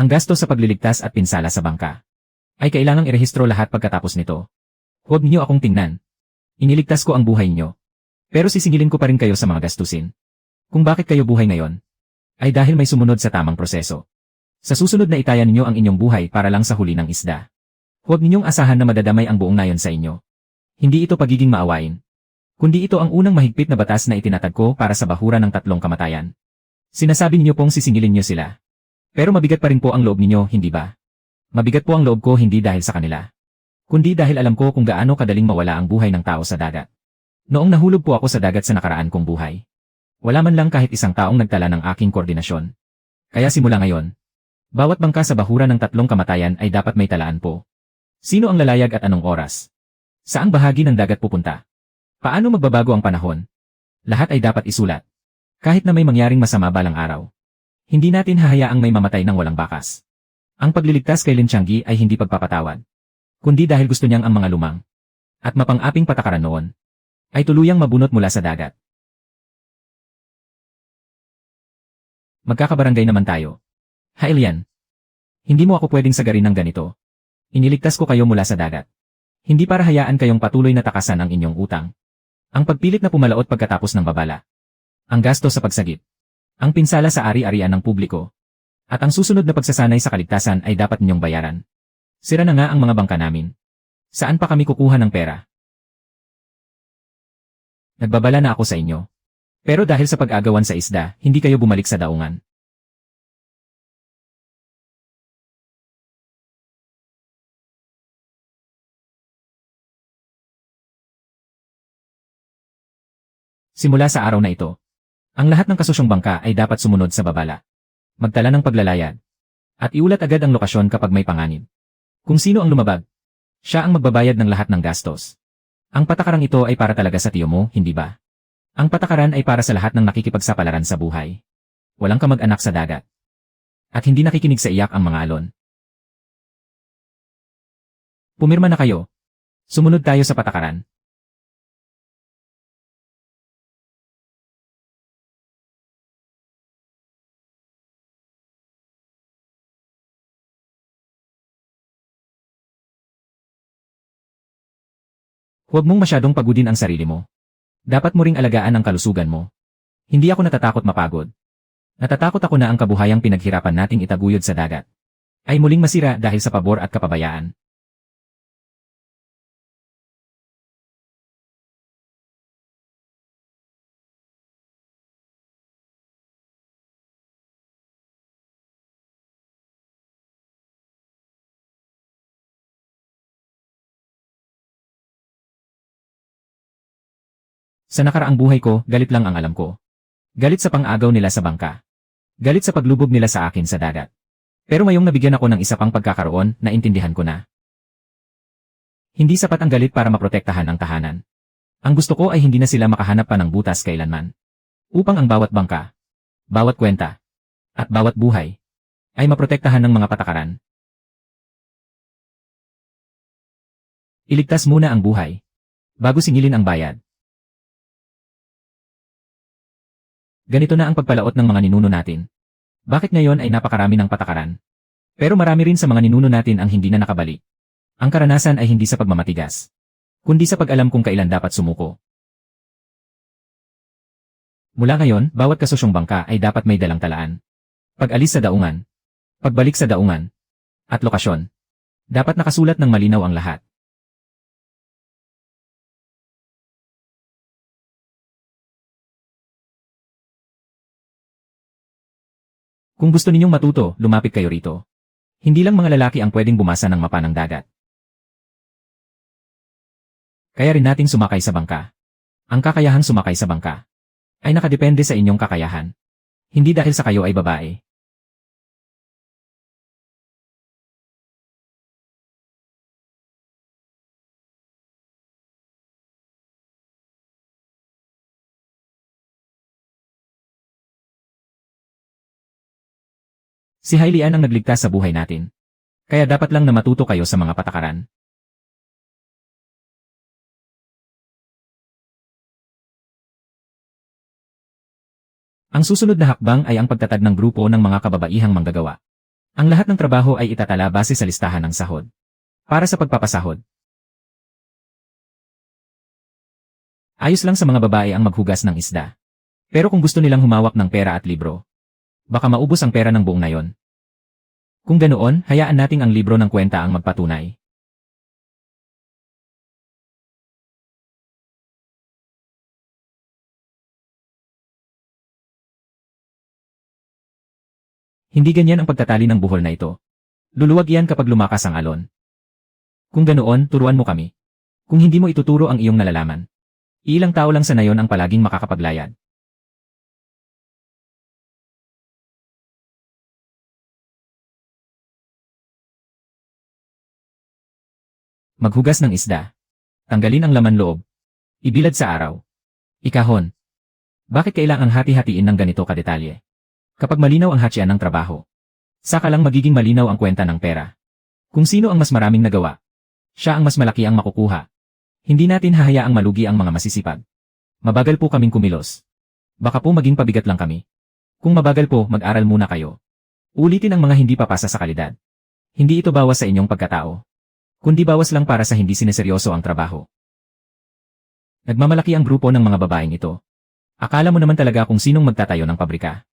Ang gasto sa pagliligtas at pinsala sa bangka ay kailangang irehistro lahat pagkatapos nito. Huwag niyo akong tingnan. Iniligtas ko ang buhay niyo. Pero sisingilin ko pa rin kayo sa mga gastusin. Kung bakit kayo buhay ngayon, ay dahil may sumunod sa tamang proseso. Sa susunod na itayan ninyo ang inyong buhay para lang sa huli ng isda. Huwag ninyong asahan na madadamay ang buong nayon sa inyo. Hindi ito pagiging maawain. Kundi ito ang unang mahigpit na batas na itinatag ko para sa bahura ng 3 kamatayan. Sinasabi niyo pong sisingilin niyo sila. Pero mabigat pa rin po ang loob ninyo, hindi ba? Mabigat po ang loob ko hindi dahil sa kanila. Kundi dahil alam ko kung gaano kadaling mawala ang buhay ng tao sa dagat. Noong nahulog po ako sa dagat sa nakaraan kong buhay, wala man lang kahit isang taong nagtala ng aking koordinasyon. Kaya simula ngayon, bawat bangka sa bahura ng 3 kamatayan ay dapat may talaan po. Sino ang lalayag at anong oras? Saang bahagi ng dagat pupunta? Paano magbabago ang panahon? Lahat ay dapat isulat. Kahit na may mangyaring masama balang araw. Hindi natin hahayaang may mamatay ng walang bakas. Ang pagliligtas kay Lin Changi ay hindi pagpapatawad. Kundi dahil gusto niyang ang mga lumang at mapang-aping patakaran noon ay tuluyang mabunot mula sa dagat. Magkakabarangay naman tayo. Hailian, hindi mo ako pwedeng sagarin ng ganito. Iniligtas ko kayo mula sa dagat. Hindi para hayaan kayong patuloy na takasan ang inyong utang. Ang pagpilit na pumalaot pagkatapos ng babala. Ang gasto sa pagsagip. Ang pinsala sa ari-arian ng publiko. At ang susunod na pagsasanay sa kaligtasan ay dapat ninyong bayaran. Sira na nga ang mga bangka namin. Saan pa kami kukuha ng pera? Nagbabala na ako sa inyo. Pero dahil sa pag-agawan sa isda, hindi kayo bumalik sa daungan. Simula sa araw na ito, ang lahat ng kasosyong bangka ay dapat sumunod sa babala. Magtala ng paglalayag. At iulat agad ang lokasyon kapag may panganib. Kung sino ang lumabag, siya ang magbabayad ng lahat ng gastos. Ang patakarang ito ay para talaga sa tiyo mo, hindi ba? Ang patakaran ay para sa lahat ng nakikipagsapalaran sa buhay. Walang kamag-anak sa dagat. At hindi nakikinig sa iyak ang mga alon. Pumirma na kayo. Sumunod tayo sa patakaran. Huwag mong masyadong pagudin ang sarili mo. Dapat mo ring alagaan ang kalusugan mo. Hindi ako natatakot mapagod. Natatakot ako na ang kabuhayang pinaghirapan nating itaguyod sa dagat ay muling masira dahil sa pabor at kapabayaan. Sa nakaraang buhay ko, galit lang ang alam ko. Galit sa pang-agaw nila sa bangka. Galit sa paglubog nila sa akin sa dagat. Pero ngayong nabigyan ako ng isa pang pagkakaroon, naintindihan ko na. Hindi sapat ang galit para maprotektahan ang tahanan. Ang gusto ko ay hindi na sila makahanap pa ng butas kailanman. Upang ang bawat bangka, bawat kwenta, at bawat buhay, ay maprotektahan ng mga patakaran. Iligtas muna ang buhay, bago singilin ang bayad. Ganito na ang pagpalaot ng mga ninuno natin. Bakit ngayon ay napakarami ng patakaran? Pero marami rin sa mga ninuno natin ang hindi na nakabalik. Ang karanasan ay hindi sa pagmamatigas, kundi sa pag-alam kung kailan dapat sumuko. Mula ngayon, bawat kasosyong bangka ay dapat may dalang talaan. Pag-alis sa daungan, pagbalik sa daungan, at lokasyon. Dapat nakasulat ng malinaw ang lahat. Kung gusto ninyong matuto, lumapit kayo rito. Hindi lang mga lalaki ang pwedeng bumasa ng mapa ng dagat. Kaya rin nating sumakay sa bangka. Ang kakayahang sumakay sa bangka ay nakadepende sa inyong kakayahan. Hindi dahil sa kayo ay babae. Si Hailian ang nagligtas sa buhay natin. Kaya dapat lang na matuto kayo sa mga patakaran. Ang susunod na hakbang ay ang pagtatag ng grupo ng mga kababaihang manggagawa. Ang lahat ng trabaho ay itatala base sa listahan ng sahod. Para sa pagpapasahod. Ayos lang sa mga babae ang maghugas ng isda. Pero kung gusto nilang humawak ng pera at libro, baka maubos ang pera ng buong nayon. Kung ganoon, hayaan nating ang libro ng kwenta ang magpatunay. Hindi ganyan ang pagtatali ng buhol na ito. Luluwag yan kapag lumakas ang alon. Kung ganoon, turuan mo kami. Kung hindi mo ituturo ang iyong nalalaman, ilang tao lang sa nayon ang palaging makakapaglayad. Maghugas ng isda. Tanggalin ang laman loob. Ibilad sa araw. Ikahon. Bakit kailangang hati-hatiin ng ganito kadetalye? Kapag malinaw ang hatsyan ng trabaho, saka lang magiging malinaw ang kwenta ng pera. Kung sino ang mas maraming nagawa, siya ang mas malaki ang makukuha. Hindi natin hahayaang malugi ang mga masisipag. Mabagal po kaming kumilos. Baka po maging pabigat lang kami. Kung mabagal po, mag-aral muna kayo. Ulitin ang mga hindi papasa sa kalidad. Hindi ito bawas sa inyong pagkatao, kundi bawas lang para sa hindi sineseryoso ang trabaho. Nagmamalaki ang grupo ng mga babaeng ito. Akala mo naman talaga kung sinong magtatayo ng pabrika.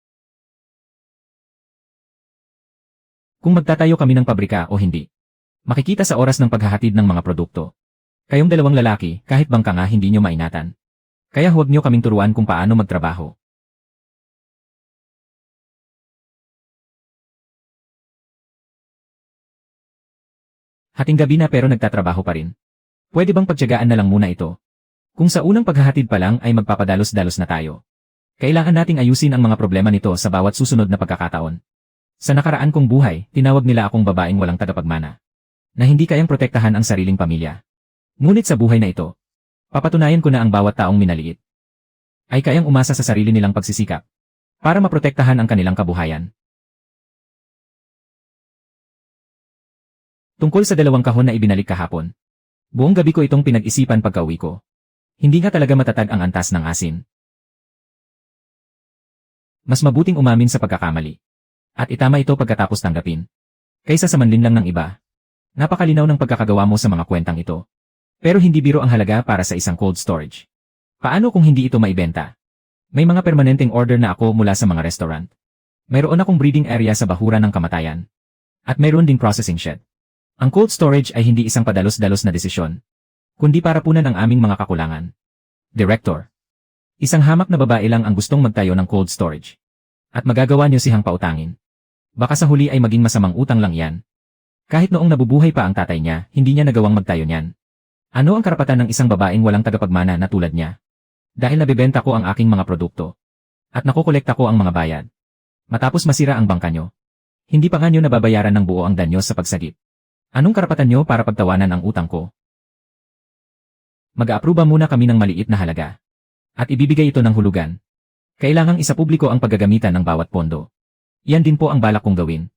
Kung magtatayo kami ng pabrika o hindi, makikita sa oras ng paghahatid ng mga produkto. Kayong dalawang lalaki, kahit bangka nga hindi nyo mainatan. Kaya huwag nyo kaming turuan kung paano magtrabaho. Hating gabi na pero nagtatrabaho pa rin. Pwede bang pagtiyagaan na lang muna ito? Kung sa unang paghahatid pa lang ay magpapadalos-dalos na tayo, kailangan nating ayusin ang mga problema nito sa bawat susunod na pagkakataon. Sa nakaraan kong buhay, tinawag nila akong babaeng walang tagapagmana, na hindi kayang protektahan ang sariling pamilya. Ngunit sa buhay na ito, papatunayan ko na ang bawat taong minaliit ay kayang umasa sa sarili nilang pagsisikap para maprotektahan ang kanilang kabuhayan. Tungkol sa 2 kahon na ibinalik kahapon. Buong gabi ko itong pinag-isipan pagka-uwi ko. Hindi nga talaga matatag ang antas ng asin. Mas mabuting umamin sa pagkakamali at itama ito pagkatapos tanggapin, kaysa sa manlinlang ng iba. Napakalinaw ng pagkakagawa mo sa mga kwentang ito. Pero hindi biro ang halaga para sa isang cold storage. Paano kung hindi ito maibenta? May mga permanenteng order na ako mula sa mga restaurant. Mayroon akong breeding area sa bahura ng kamatayan. At mayroon ding processing shed. Ang cold storage ay hindi isang padalos-dalos na desisyon, kundi para punan ang aming mga kakulangan. Director. Isang hamak na babae lang ang gustong magtayo ng cold storage. At magagawa niyo siyang pautangin. Baka sa huli ay maging masamang utang lang yan. Kahit noong nabubuhay pa ang tatay niya, hindi niya nagawang magtayo niyan. Ano ang karapatan ng isang babaeng walang tagapagmana na tulad niya? Dahil nabebenta ko ang aking mga produkto. At nakukolekta ko ang mga bayad. Matapos masira ang bangka nyo, hindi pa nga nyo nababayaran ng buo ang danyo sa pagsagip. Anong karapatan nyo para pagtawanan ang utang ko? Mag-aaproba muna kami ng maliit na halaga. At ibibigay ito ng hulugan. Kailangang isapubliko ang paggagamitan ng bawat pondo. Yan din po ang balak kong gawin.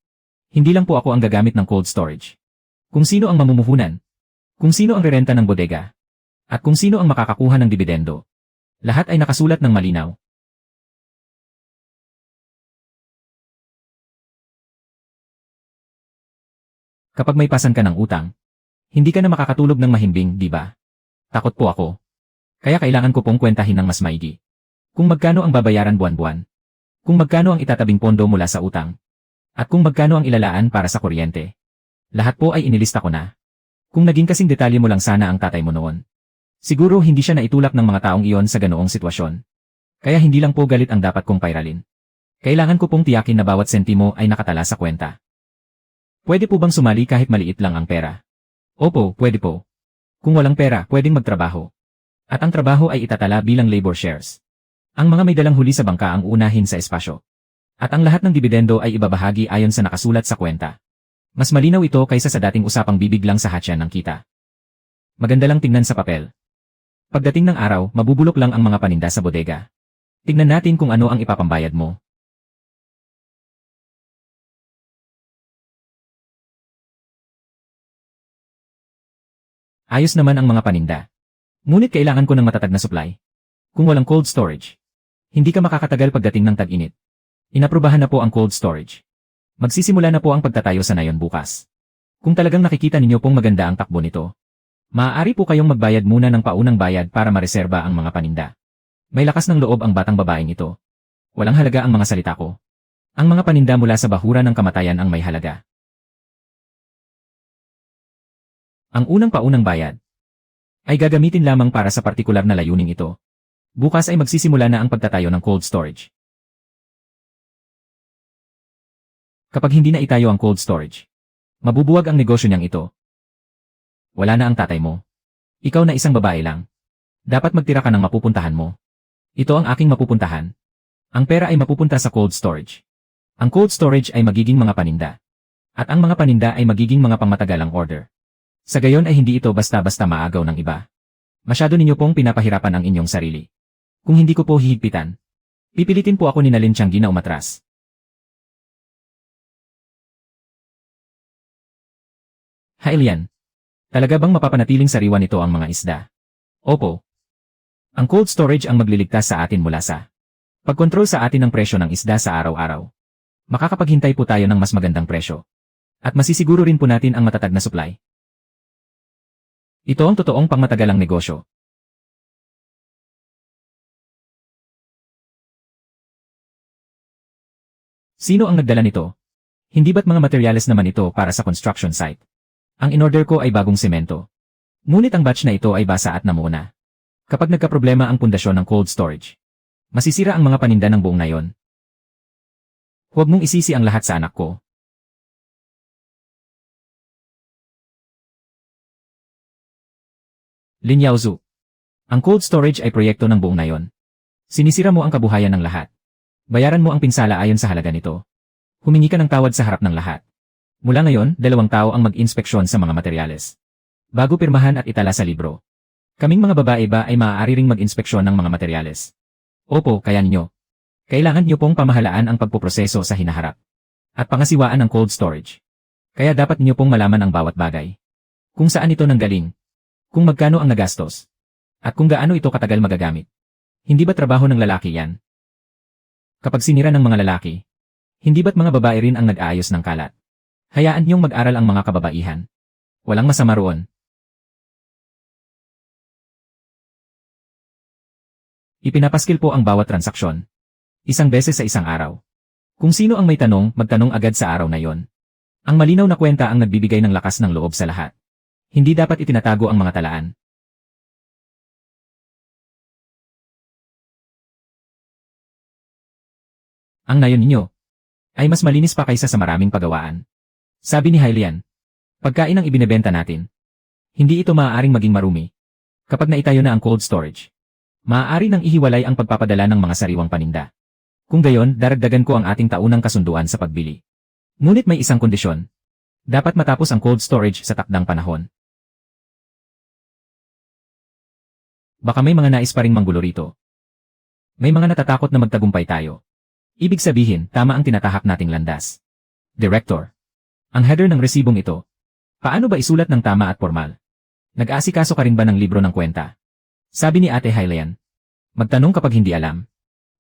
Hindi lang po ako ang gagamit ng cold storage. Kung sino ang mamumuhunan, kung sino ang rerenta ng bodega, at kung sino ang makakakuha ng dibidendo. Lahat ay nakasulat ng malinaw. Kapag may pasan ka ng utang, hindi ka na makakatulog ng mahimbing, di ba? Takot po ako. Kaya kailangan ko pong kwentahin ng mas maigi. Kung magkano ang babayaran buwan-buwan, kung magkano ang itatabing pondo mula sa utang, at kung magkano ang ilalaan para sa kuryente. Lahat po ay inilista ko na. Kung naging kasing detalye mo lang sana ang tatay mo noon, siguro hindi siya naitulak ng mga taong iyon sa ganoong sitwasyon. Kaya hindi lang po galit ang dapat kong pairalin. Kailangan ko pong tiyakin na bawat sentimo ay nakatala sa kwenta. Pwede po bang sumali kahit maliit lang ang pera? Opo, pwede po. Kung walang pera, pwedeng magtrabaho. At ang trabaho ay itatala bilang labor shares. Ang mga may dalang huli sa bangka ang unahin sa espasyo. At ang lahat ng dibidendo ay ibabahagi ayon sa nakasulat sa kwenta. Mas malinaw ito kaysa sa dating usapang bibig lang sa hatsyan ng kita. Maganda lang tingnan sa papel. Pagdating ng araw, mabubulok lang ang mga paninda sa bodega. Tingnan natin kung ano ang ipapambayad mo. Ayos naman ang mga paninda. Ngunit kailangan ko ng matatag na supply. Kung walang cold storage, hindi ka makakatagal pagdating ng tag-init. Inaprubahan na po ang cold storage. Magsisimula na po ang pagtatayo sa nayon bukas. Kung talagang nakikita ninyo pong maganda ang takbo nito, maaari po kayong magbayad muna ng paunang bayad para mareserba ang mga paninda. May lakas ng loob ang batang babaeng ito. Walang halaga ang mga salita ko. Ang mga paninda mula sa bahura ng kamatayan ang may halaga. Ang unang paunang bayad ay gagamitin lamang para sa partikular na layuning ito. Bukas ay magsisimula na ang pagtatayo ng cold storage. Kapag hindi na itayo ang cold storage, mabubuwag ang negosyo niyang ito. Wala na ang tatay mo. Ikaw na isang babae lang. Dapat magtira ka ng mapupuntahan mo. Ito ang aking mapupuntahan. Ang pera ay mapupunta sa cold storage. Ang cold storage ay magiging mga paninda. At ang mga paninda ay magiging mga pangmatagalang order. Sa gayon ay hindi ito basta-basta maagaw ng iba. Masyado ninyo pong pinapahirapan ang inyong sarili. Kung hindi ko po hihigpitan, pipilitin po ako ni Nalin Tianggi na umatras. Hailian, talaga bang mapapanatiling sariwa nito ang mga isda? Opo. Ang cold storage ang magliligtas sa atin mula sa pagkontrol sa atin ng presyo ng isda sa araw-araw. Makakapaghintay po tayo ng mas magandang presyo. At masisiguro rin po natin ang matatag na supply. Ito ang totoong pangmatagalang negosyo. Sino ang nagdala nito? Hindi ba't mga materyales naman ito para sa construction site? Ang in-order ko ay bagong semento. Ngunit ang batch na ito ay basa at namuna. Kapag nagkaproblema ang pundasyon ng cold storage, masisira ang mga paninda ng buong nayon. Huwag mong isisi ang lahat sa anak ko. Lin Yaozu. Ang cold storage ay proyekto ng buong nayon. Sinisira mo ang kabuhayan ng lahat. Bayaran mo ang pinsala ayon sa halaga nito. Humingi ka ng tawad sa harap ng lahat. Mula ngayon, 2 tao ang mag-inspeksyon sa mga materyales. Bago pirmahan at itala sa libro. Kaming mga babae ba ay maaari ring mag-inspeksyon ng mga materyales? Opo, kaya ninyo. Kailangan niyo pong pamahalaan ang pagpoproseso sa hinaharap. At pangasiwaan ang cold storage. Kaya dapat niyo pong malaman ang bawat bagay. Kung saan ito nanggaling. Kung magkano ang nagastos. At kung gaano ito katagal magagamit. Hindi ba trabaho ng lalaki yan? Kapag sinira ng mga lalaki, hindi ba't mga babae rin ang nag-aayos ng kalat? Hayaan niyong mag-aral ang mga kababaihan. Walang masama roon. Ipinapaskil po ang bawat transaksyon. Isang beses sa isang araw. Kung sino ang may tanong, magtanong agad sa araw na yon. Ang malinaw na kwenta ang nagbibigay ng lakas ng loob sa lahat. Hindi dapat itinatago ang mga talaan. Ang nayon ninyo ay mas malinis pa kaysa sa maraming pagawaan. Sabi ni Hailian, pagkain ang ibinebenta natin. Hindi ito maaaring maging marumi. Kapag naitayo na ang cold storage, maaari nang ihiwalay ang pagpapadala ng mga sariwang paninda. Kung gayon, daragdagan ko ang ating taunang kasunduan sa pagbili. Ngunit may isang kondisyon. Dapat matapos ang cold storage sa takdang panahon. Baka may mga nais pa ring manggulo rito. May mga natatakot na magtagumpay tayo. Ibig sabihin, tama ang tinatahak nating landas. Director. Ang header ng resibong ito. Paano ba isulat ng tama at formal? Nag-aasikaso ka rin ba ng libro ng kwenta? Sabi ni Ate Hailian. Magtanong kapag hindi alam.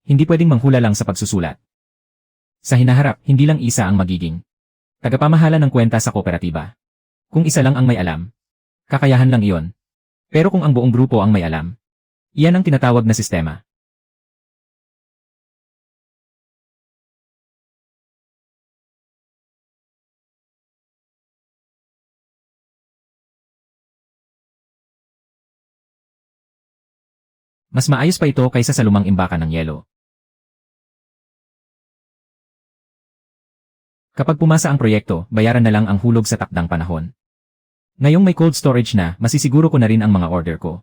Hindi pwedeng manghula lang sa pagsusulat. Sa hinaharap, hindi lang isa ang magiging tagapamahala ng kwenta sa kooperatiba. Kung isa lang ang may alam, kakayahan lang iyon. Pero kung ang buong grupo ang may alam, iyan ang tinatawag na sistema. Mas maayos pa ito kaysa sa lumang imbakan ng yelo. Kapag pumasa ang proyekto, bayaran na lang ang hulog sa takdang panahon. Ngayong may cold storage na, masisiguro ko na rin ang mga order ko.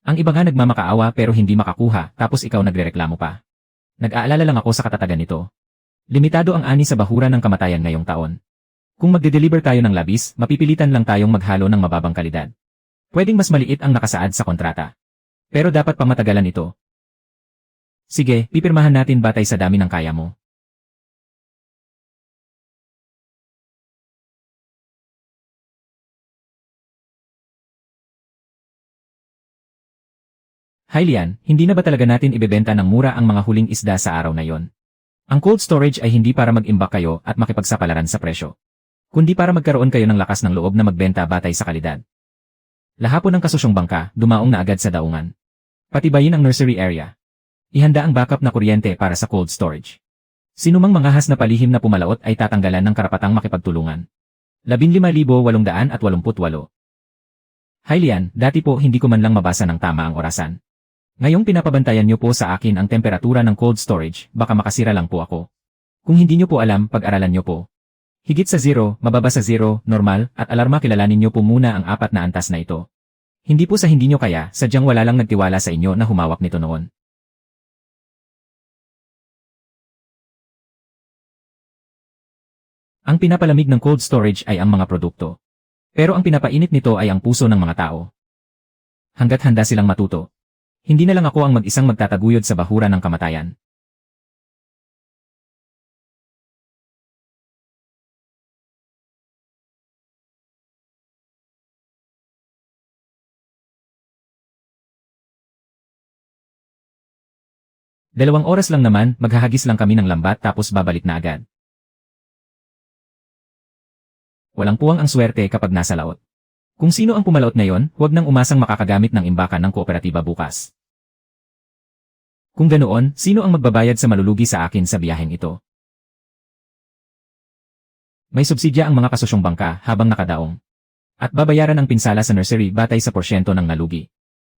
Ang iba nga nagmamakaawa pero hindi makakuha, tapos ikaw nagrereklamo pa. Nag-aalala lang ako sa katatagan nito. Limitado ang ani sa bahura ng kamatayan ngayong taon. Kung magde-deliver tayo ng labis, mapipilitan lang tayong maghalo ng mababang kalidad. Pwedeng mas maliit ang nakasaad sa kontrata. Pero dapat pamatagalan ito. Sige, pipirmahan natin batay sa dami ng kaya mo. Hylian, hindi na ba talaga natin ibebenta ng mura ang mga huling isda sa araw na yon? Ang cold storage ay hindi para mag-imbak kayo at makipagsapalaran sa presyo, kundi para magkaroon kayo ng lakas ng loob na magbenta batay sa kalidad. Lahapon ng kasusyong bangka, dumaong na agad sa daungan. Patibayin ang nursery area. Ihanda ang backup na kuryente para sa cold storage. Sinumang mangahas na palihim na pumalaot ay tatanggalan ng karapatang makipagtulungan. 15,888. Hylian, dati po hindi ko man lang mabasa ng tama ang orasan. Ngayong pinapabantayan niyo po sa akin ang temperatura ng cold storage, baka makasira lang po ako. Kung hindi niyo po alam, pag-aralan niyo po. Higit sa 0, mababa sa 0, normal, at alarma kilalanin niyo po muna ang 4 na antas na ito. Hindi po sa hindi niyo kaya, sadyang wala lang nagtiwala sa inyo na humawak nito noon. Ang pinapalamig ng cold storage ay ang mga produkto. Pero ang pinapainit nito ay ang puso ng mga tao. Hanggat handa silang matuto. Hindi na lang ako ang mag-isang magtataguyod sa bahura ng kamatayan. Dalawang oras lang naman, maghahagis lang kami ng lambat tapos babalik na agad. Walang puwang ang swerte kapag nasa laot. Kung sino ang pumalaot ngayon, huwag nang umasang makakagamit ng imbakan ng kooperatiba bukas. Kung ganoon, sino ang magbabayad sa malulugi sa akin sa biyaheng ito? May subsidya ang mga kasosyong bangka habang nakadaong. At babayaran ang pinsala sa nursery batay sa porsyento ng nalugi.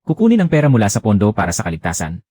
Kukunin ang pera mula sa pondo para sa kaligtasan.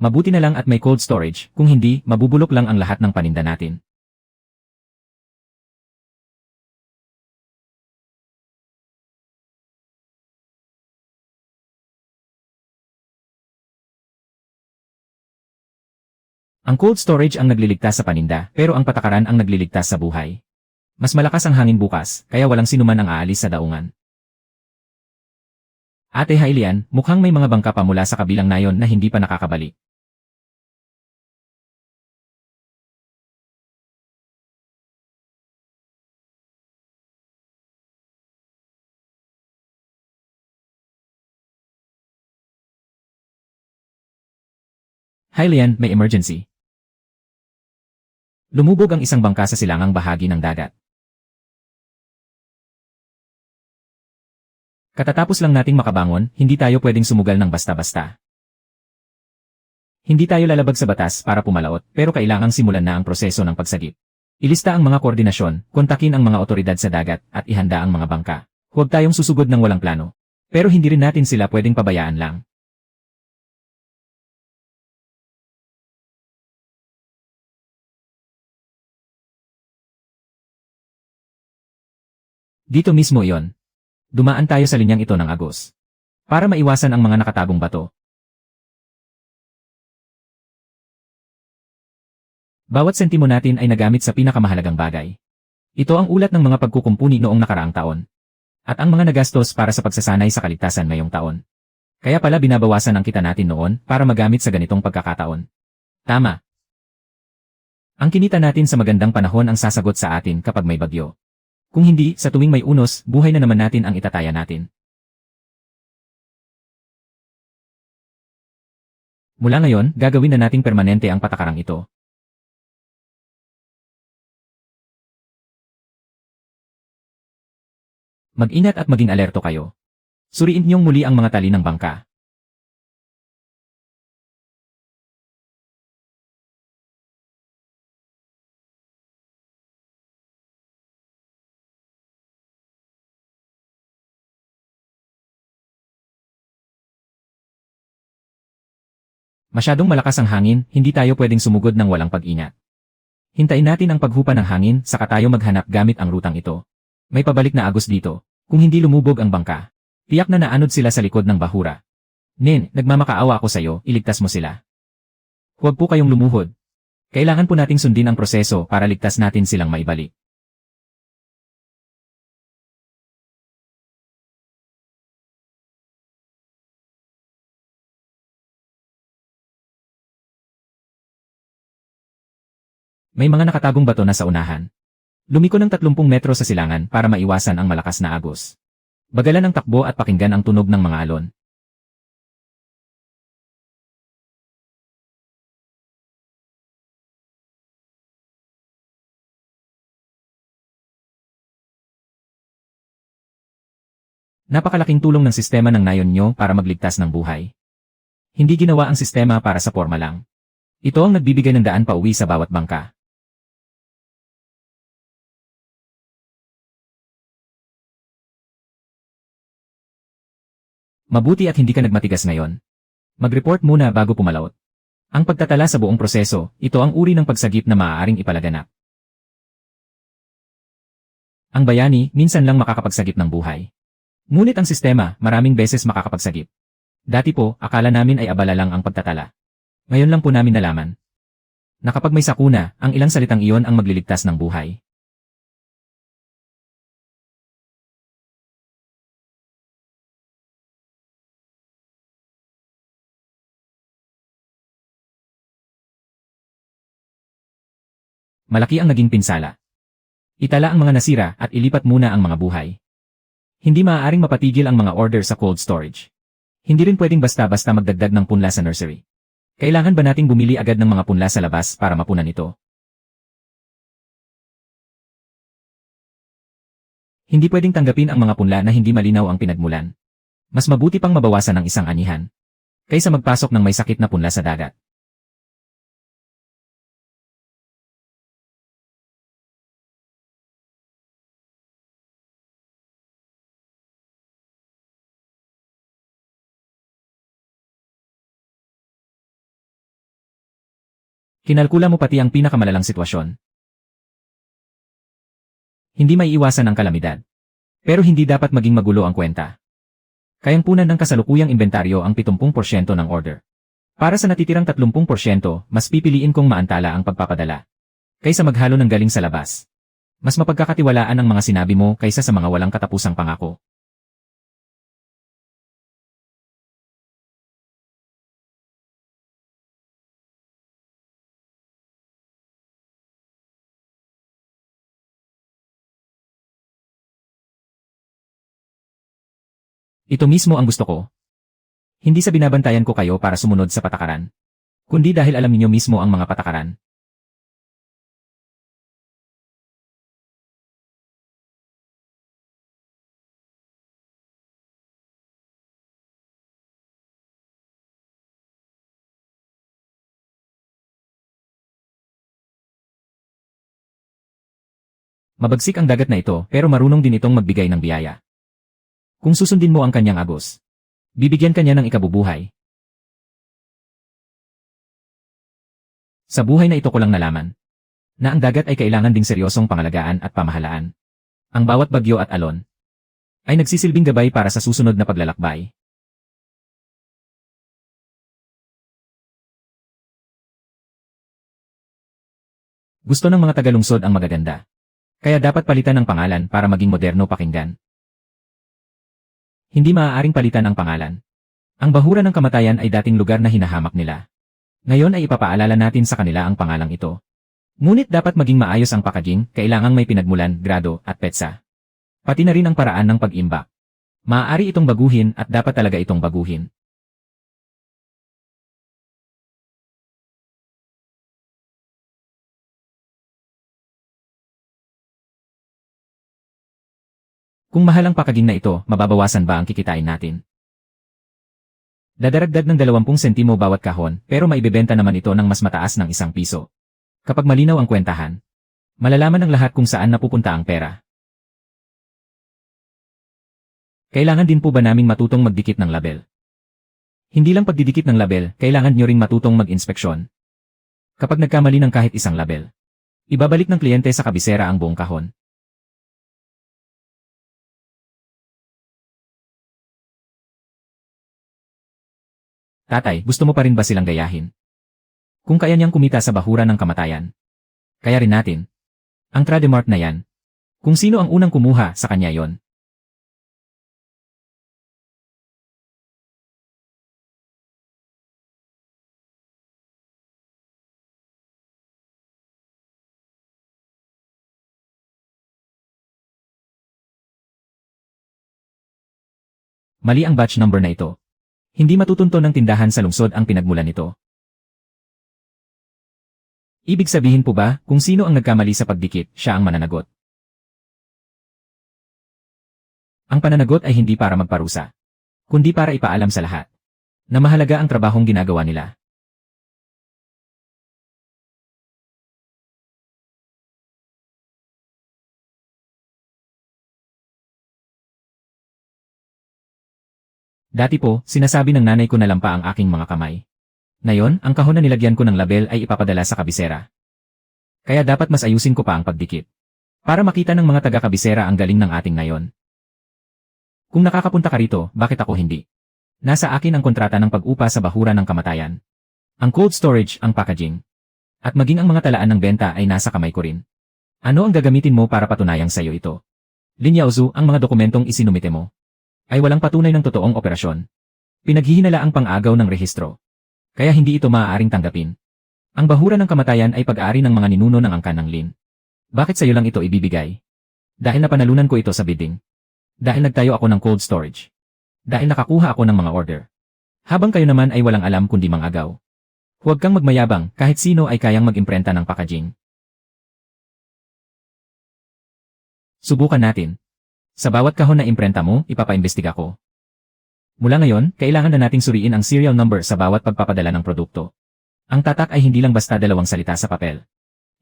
Mabuti na lang at may cold storage, kung hindi, mabubulok lang ang lahat ng paninda natin. Ang cold storage ang nagliligtas sa paninda, pero ang patakaran ang nagliligtas sa buhay. Mas malakas ang hangin bukas, kaya walang sinuman ang aalis sa daungan. Ate Hylian, mukhang may mga bangka pa mula sa kabilang nayon na hindi pa nakakabalik. Hylian, may emergency. Lumubog ang isang bangka sa silangang bahagi ng dagat. Katatapos lang nating makabangon, hindi tayo pwedeng sumugal ng basta-basta. Hindi tayo lalabag sa batas para pumalaot, pero kailangang simulan na ang proseso ng pagsagip. Ilista ang mga koordinasyon, kontakin ang mga otoridad sa dagat, at ihanda ang mga bangka. Huwag tayong susugod ng walang plano. Pero hindi rin natin sila pwedeng pabayaan lang. Dito mismo iyon. Dumaan tayo sa linyang ito ng agos. Para maiwasan ang mga nakatagong bato. Bawat sentimo natin ay nagamit sa pinakamahalagang bagay. Ito ang ulat ng mga pagkukumpuni noong nakaraang taon. At ang mga nagastos para sa pagsasanay sa kaligtasan ngayong taon. Kaya pala binabawasan ang kita natin noon para magamit sa ganitong pagkakataon. Tama. Ang kinita natin sa magandang panahon ang sasagot sa atin kapag may bagyo. Kung hindi, sa tuwing may unos, buhay na naman natin ang itataya natin. Mula ngayon, gagawin na nating permanente ang patakarang ito. Mag-ingat at maging alerto kayo. Suriin niyong muli ang mga tali ng bangka. Masyadong malakas ang hangin, hindi tayo pwedeng sumugod ng walang pag-ingat. Hintayin natin ang paghupa ng hangin saka tayo maghanap gamit ang rutang ito. May pabalik na agos dito. Kung hindi lumubog ang bangka, tiyak na naanod sila sa likod ng bahura. Nin, nagmamakaawa ako sa iyo, iligtas mo sila. Huwag po kayong lumuhod. Kailangan po nating sundin ang proseso para ligtas natin silang maibalik. May mga nakatagong bato na sa unahan. Lumiko ng 30 metro sa silangan para maiwasan ang malakas na agos. Bagalan ang takbo at pakinggan ang tunog ng mga alon. Napakalaking tulong ng sistema ng nayon nyo para magligtas ng buhay. Hindi ginawa ang sistema para sa porma lang. Ito ang nagbibigay ng daan pauwi sa bawat bangka. Mabuti at hindi ka nagmatigas ngayon. Mag-report muna bago pumalaot. Ang pagtatala sa buong proseso, ito ang uri ng pagsagip na maaaring ipalaganap. Ang bayani, minsan lang makakapagsagip ng buhay. Ngunit ang sistema, maraming beses makakapagsagip. Dati po, akala namin ay abala lang ang pagtatala. Ngayon lang po namin nalaman na kapag may sakuna, ang ilang salitang iyon ang magliligtas ng buhay. Malaki ang naging pinsala. Itala ang mga nasira at ilipat muna ang mga buhay. Hindi maaaring mapatigil ang mga order sa cold storage. Hindi rin pwedeng basta-basta magdagdag ng punla sa nursery. Kailangan ba nating bumili agad ng mga punla sa labas para mapunan ito? Hindi pwedeng tanggapin ang mga punla na hindi malinaw ang pinagmulan. Mas mabuti pang mabawasan ng isang anihan kaysa magpasok ng may sakit na punla sa dagat. Kinalkula mo pati ang pinakamalalang sitwasyon. Hindi maiiwasan ang kalamidad. Pero hindi dapat maging magulo ang kwenta. Kayang punan ng kasalukuyang inventaryo ang 70% ng order. Para sa natitirang 30%, mas pipiliin kong maantala ang pagpapadala kaysa maghalo ng galing sa labas. Mas mapagkakatiwalaan ang mga sinabi mo kaysa sa mga walang katapusang pangako. Ito mismo ang gusto ko. Hindi sa binabantayan ko kayo para sumunod sa patakaran, kundi dahil alam niyo mismo ang mga patakaran. Mabagsik ang dagat na ito pero marunong din itong magbigay ng biyaya. Kung susundin mo ang kanyang agos, bibigyan kanya ng ikabubuhay. Sa buhay na ito ko lang nalaman na ang dagat ay kailangan ding seryosong pangalagaan at pamahalaan. Ang bawat bagyo at alon ay nagsisilbing gabay para sa susunod na paglalakbay. Gusto ng mga tagalungsod ang magaganda. Kaya dapat palitan ang pangalan para maging moderno pakinggan. Hindi maaaring palitan ang pangalan. Ang bahura ng kamatayan ay dating lugar na hinahamak nila. Ngayon ay ipapaalala natin sa kanila ang pangalang ito. Ngunit dapat maging maayos ang packaging, kailangang may pinagmulan, grado, at petsa. Pati na rin ang paraan ng pag-imbak. Maaari itong baguhin at dapat talaga itong baguhin. Kung mahal ang packaging na ito, mababawasan ba ang kikitain natin? Dadaragdag ng 20 sentimo bawat kahon, pero maibebenta naman ito ng mas mataas ng 1 piso. Kapag malinaw ang kwentahan, malalaman ng lahat kung saan napupunta ang pera. Kailangan din po ba naming matutong magdikit ng label? Hindi lang pagdidikit ng label, kailangan nyo ring matutong mag-inspeksyon. Kapag nagkamali ng kahit isang label, Ibabalik ng kliyente sa kabisera ang buong kahon. Tatay, gusto mo pa rin ba silang gayahin? Kung kaya niyang kumita sa bahura ng kamatayan. Kaya rin natin. Ang Trademart na yan. Kung sino ang unang kumuha, sa kanya yon. Mali ang batch number na ito. Hindi matutunto ng tindahan sa lungsod ang pinagmulan nito. Ibig sabihin po ba, kung sino ang nagkamali sa pagdikit, siya ang mananagot? Ang pananagot ay hindi para magparusa, kundi para ipaalam sa lahat na mahalaga ang trabahong ginagawa nila. Dati po, sinasabi ng nanay ko na lampa ang aking mga kamay. Ngayon, ang kahon na nilagyan ko ng label ay ipapadala sa kabisera. Kaya dapat mas ayusin ko pa ang pagdikit. Para makita ng mga taga-kabisera ang galing ng ating ngayon. Kung nakakapunta ka rito, bakit ako hindi? Nasa akin ang kontrata ng pag-upa sa bahura ng kamatayan. Ang cold storage, ang packaging. At maging ang mga talaan ng benta ay nasa kamay ko rin. Ano ang gagamitin mo para patunayang sayo ito? Linyauzu, ang mga dokumentong isinumite mo ay walang patunay ng totoong operasyon. Pinaghihinala ang pang-agaw ng rehistro. Kaya hindi ito maaaring tanggapin. Ang bahura ng kamatayan ay pag-aari ng mga ninuno ng angkan ng Lin. Bakit sa'yo lang ito ibibigay? Dahil napanalunan ko ito sa bidding. Dahil nagtayo ako ng cold storage. Dahil nakakuha ako ng mga order. Habang kayo naman ay walang alam kundi mang-agaw. Huwag kang magmayabang, kahit sino ay kayang mag-imprenta ng packaging. Subukan natin. Sa bawat kahon na imprenta mo, ipapaimbestiga ko. Mula ngayon, kailangan na nating suriin ang serial number sa bawat pagpapadala ng produkto. Ang tatak ay hindi lang basta dalawang salita sa papel.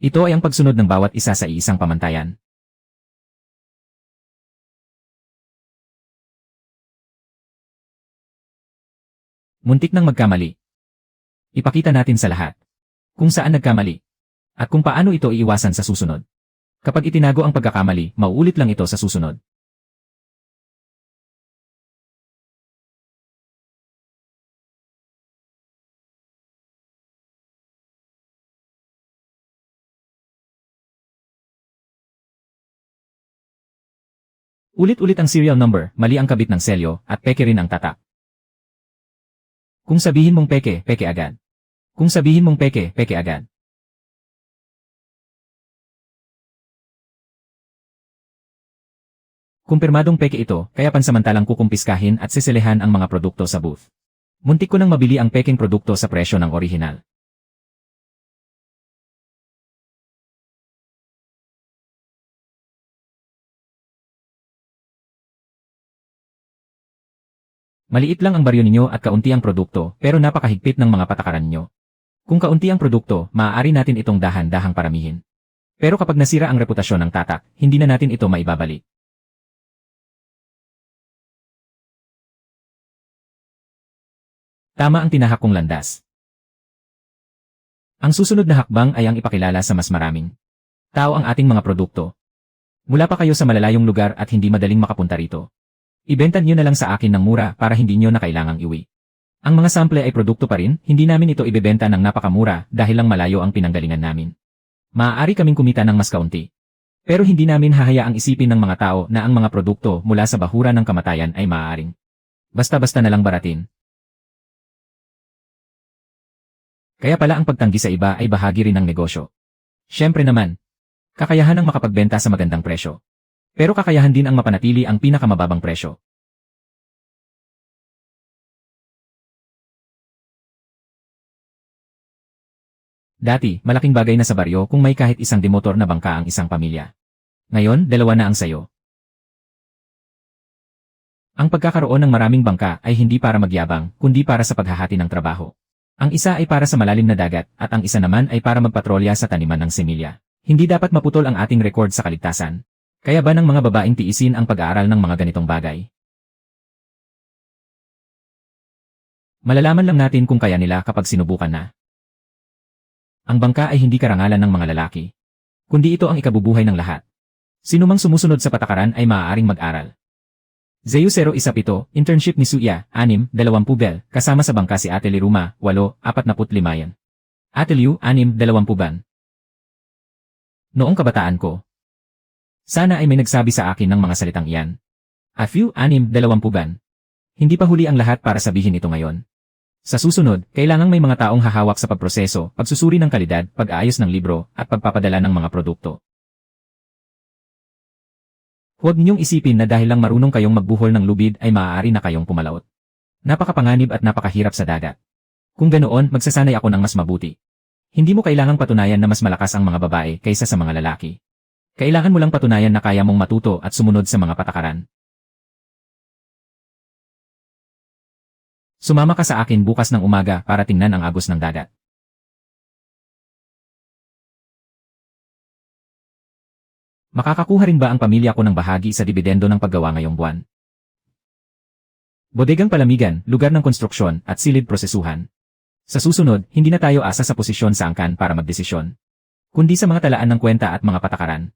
Ito ay ang pagsunod ng bawat isa sa iisang pamantayan. Muntik nang magkamali. Ipakita natin sa lahat kung saan nagkamali at kung paano ito iiwasan sa susunod. Kapag itinago ang pagkakamali, mauulit lang ito sa susunod. Ulit-ulit ang serial number, mali ang kabit ng selyo, at peke rin ang tatak. Kung sabihin mong peke, peke agad. Kung sabihin mong peke, peke agad. Kumpirmadong peke ito, kaya pansamantalang kukumpiskahin at siselehan ang mga produkto sa booth. Muntik ko nang mabili ang peking produkto sa presyo ng orihinal. Maliit lang ang baryo ninyo at kaunti ang produkto, pero napakahigpit ng mga patakaran ninyo. Kung kaunti ang produkto, maaari natin itong dahan-dahang paramihin. Pero kapag nasira ang reputasyon ng tatak, hindi na natin ito maibabalik. Tama ang tinahak kong landas. Ang susunod na hakbang ay ang ipakilala sa mas maraming tao ang ating mga produkto. Mula pa kayo sa malalayong lugar at hindi madaling makapunta rito. Ibenta nyo na lang sa akin ng mura para hindi nyo na kailangang iwi. Ang mga sample ay produkto pa rin, hindi namin ito ibebenta ng napakamura dahil lang malayo ang pinanggalingan namin. Maaari kaming kumita ng mas kaunti. Pero hindi namin hahayaang isipin ng mga tao na ang mga produkto mula sa bahura ng kamatayan ay maaaring basta-basta na lang baratin. Kaya pala ang pagtanggi sa iba ay bahagi rin ng negosyo. Siyempre naman, kakayahan ang makapagbenta sa magandang presyo. Pero kakayahan din ang mapanatili ang pinakamababang presyo. Dati, malaking bagay na sa baryo kung may kahit isang demotor na bangka ang isang pamilya. Ngayon, dalawa na ang sayo. Ang pagkakaroon ng maraming bangka ay hindi para magyabang, kundi para sa paghahati ng trabaho. Ang isa ay para sa malalim na dagat, at ang isa naman ay para magpatrolya sa taniman ng semilya. Hindi dapat maputol ang ating rekord sa kaligtasan. Kaya ba ng mga babaeng tiisin ang pag-aaral ng mga ganitong bagay? Malalaman lang natin kung kaya nila kapag sinubukan na. Ang bangka ay hindi karangalan ng mga lalaki. kundi ito ang ikabubuhay ng lahat. Sinumang sumusunod sa patakaran ay maaaring mag-aral. Zeus 017, internship ni Suya, 6, 20 bel, kasama sa bangka si Ate Liruma, 8, 45 yan. Ate Liu, 6, 20 ban. Noong kabataan ko, sana ay may nagsabi sa akin ng mga salitang iyan. A few, 6, 20 ban. Hindi pa huli ang lahat para sabihin ito ngayon. Sa susunod, kailangang may mga taong hahawak sa pagproseso, pagsusuri ng kalidad, pag-aayos ng libro, at pagpapadala ng mga produkto. Huwag ninyong isipin na dahil lang marunong kayong magbuhol ng lubid ay maaari na kayong pumalaot. Napakapanganib at napakahirap sa dagat. Kung ganoon, magsasanay ako ng mas mabuti. Hindi mo kailangang patunayan na mas malakas ang mga babae kaysa sa mga lalaki. Kailangan mo lang patunayan na kaya mong matuto at sumunod sa mga patakaran. Sumama ka sa akin bukas ng umaga para tingnan ang agos ng dagat. Makakakuha rin ba ang pamilya ko ng bahagi sa dibidendo ng paggawa ngayong buwan? Bodegang palamigan, lugar ng konstruksyon, at silid prosesuhan. Sa susunod, hindi na tayo asa sa posisyon sa angkan para magdesisyon, kundi sa mga talaan ng kwenta at mga patakaran.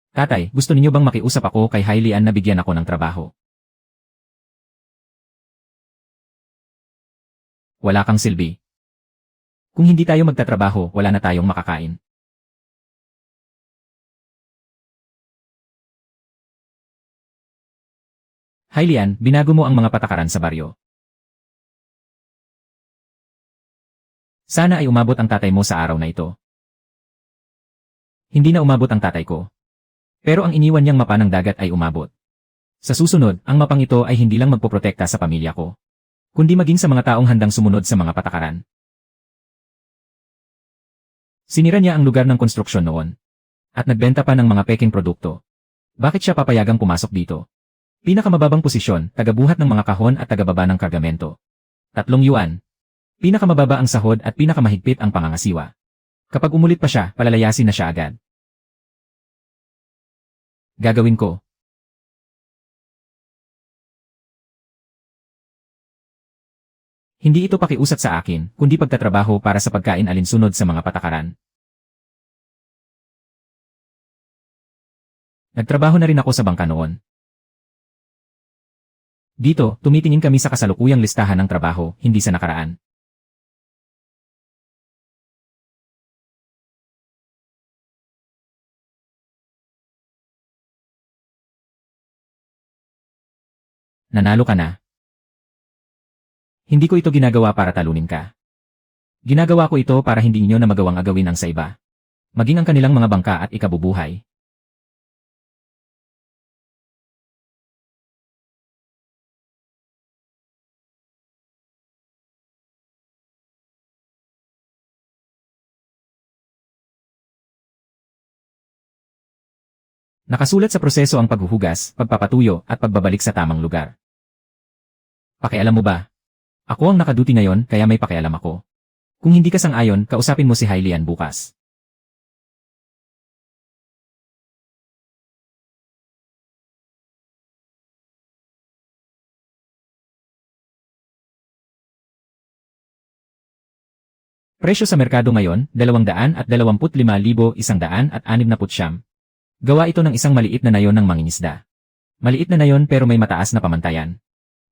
Tatay, gusto ninyo bang makiusap ako kay Hailian na bigyan ako ng trabaho? Wala kang silbi. Kung hindi tayo magtatrabaho, wala na tayong makakain. Hailian, binago mo ang mga patakaran sa baryo. Sana ay umabot ang tatay mo sa araw na ito. Hindi na umabot ang tatay ko. Pero ang iniwan niyang mapa ng dagat ay umabot. Sa susunod, ang mapang ito ay hindi lang magpoprotekta sa pamilya ko, kundi maging sa mga taong handang sumunod sa mga patakaran. Sinira niya ang lugar ng konstruksyon noon. At nagbenta pa ng mga peking produkto. Bakit siya papayagang pumasok dito? Pinakamababang posisyon, tagabuhat ng mga kahon at tagababa ng kargamento. 3 yuan. Pinakamababa ang sahod at pinakamahigpit ang pangangasiwa. Kapag umulit pa siya, palalayasin na siya agad. Gagawin ko. Hindi ito pakiusap sa akin, kundi pagtatrabaho para sa pagkain alinsunod sa mga patakaran. Nagtrabaho na rin ako sa bangka noon. Dito, tumitingin kami sa kasalukuyang listahan ng trabaho, hindi sa nakaraan. Nanalo ka na. Hindi ko ito ginagawa para talunin ka. Ginagawa ko ito para hindi niyo na magawang agawin ang sa iba. Maging ang kanilang mga bangka at ikabubuhay. Nakasulat sa proseso ang paghuhugas, pagpapatuyo, at pagbabalik sa tamang lugar. Pakialam mo ba? Ako ang nakaduty ngayon, kaya may pakialam ako. Kung hindi ka sang-ayon, kausapin mo si Hailian bukas. Presyo sa merkado ngayon, 225,169. Gawa ito ng isang maliit na nayon ng mangingisda. Maliit na nayon pero may mataas na pamantayan.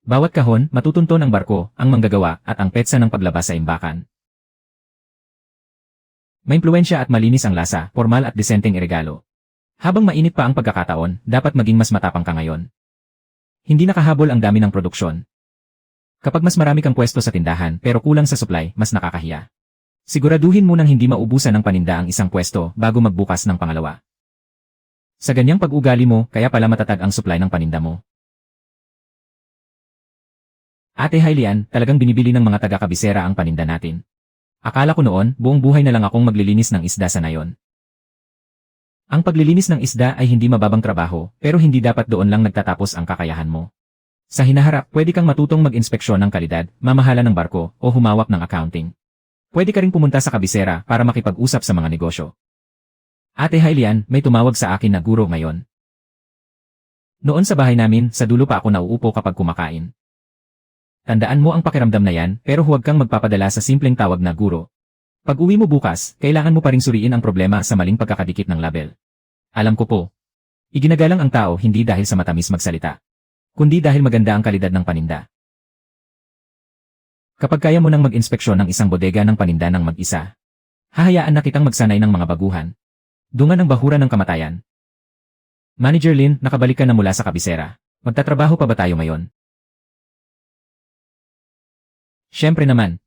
Bawat kahon, matutunton ang barko, ang manggagawa, at ang petsa ng paglabas sa imbakan. Maimpluwensya at malinis ang lasa, formal at disenteng iregalo. Habang mainit pa ang pagkakataon, dapat maging mas matapang ka ngayon. Hindi nakahabol ang dami ng produksyon. Kapag mas marami kang pwesto sa tindahan pero kulang sa supply, mas nakakahiya. Siguraduhin mo nang hindi maubusan ng paninda ang isang pwesto bago magbukas ng pangalawa. Sa ganyang pag-ugali mo, kaya pala matatag ang supply ng paninda mo. Ate Hailian, talagang binibili ng mga taga-kabisera ang paninda natin. Akala ko noon, buong buhay na lang akong maglilinis ng isda sa nayon. Ang paglilinis ng isda ay hindi mababang trabaho, pero hindi dapat doon lang nagtatapos ang kakayahan mo. Sa hinaharap, pwede kang matutong mag-inspeksyon ng kalidad, mamahala ng barko, o humawak ng accounting. Pwede ka ring pumunta sa kabisera para makipag-usap sa mga negosyo. Ate Hailian, may tumawag sa akin na guro ngayon. Noon sa bahay namin, sa dulo pa ako nauupo kapag kumakain. Tandaan mo ang pakiramdam na yan, pero huwag kang magpapadala sa simpleng tawag na guro. Pag uwi mo bukas, kailangan mo pa ring suriin ang problema sa maling pagkakadikit ng label. Alam ko po. Iginagalang ang tao hindi dahil sa matamis magsalita, kundi dahil maganda ang kalidad ng paninda. Kapag kaya mo nang mag-inspeksyon ng isang bodega ng paninda ng mag-isa, hahayaan na kitang magsanay ng mga baguhan. Dungan ang bahura ng kamatayan. Manager Lin, nakabalik ka na mula sa kabisera. Magtatrabaho pa ba tayo ngayon? Siyempre naman.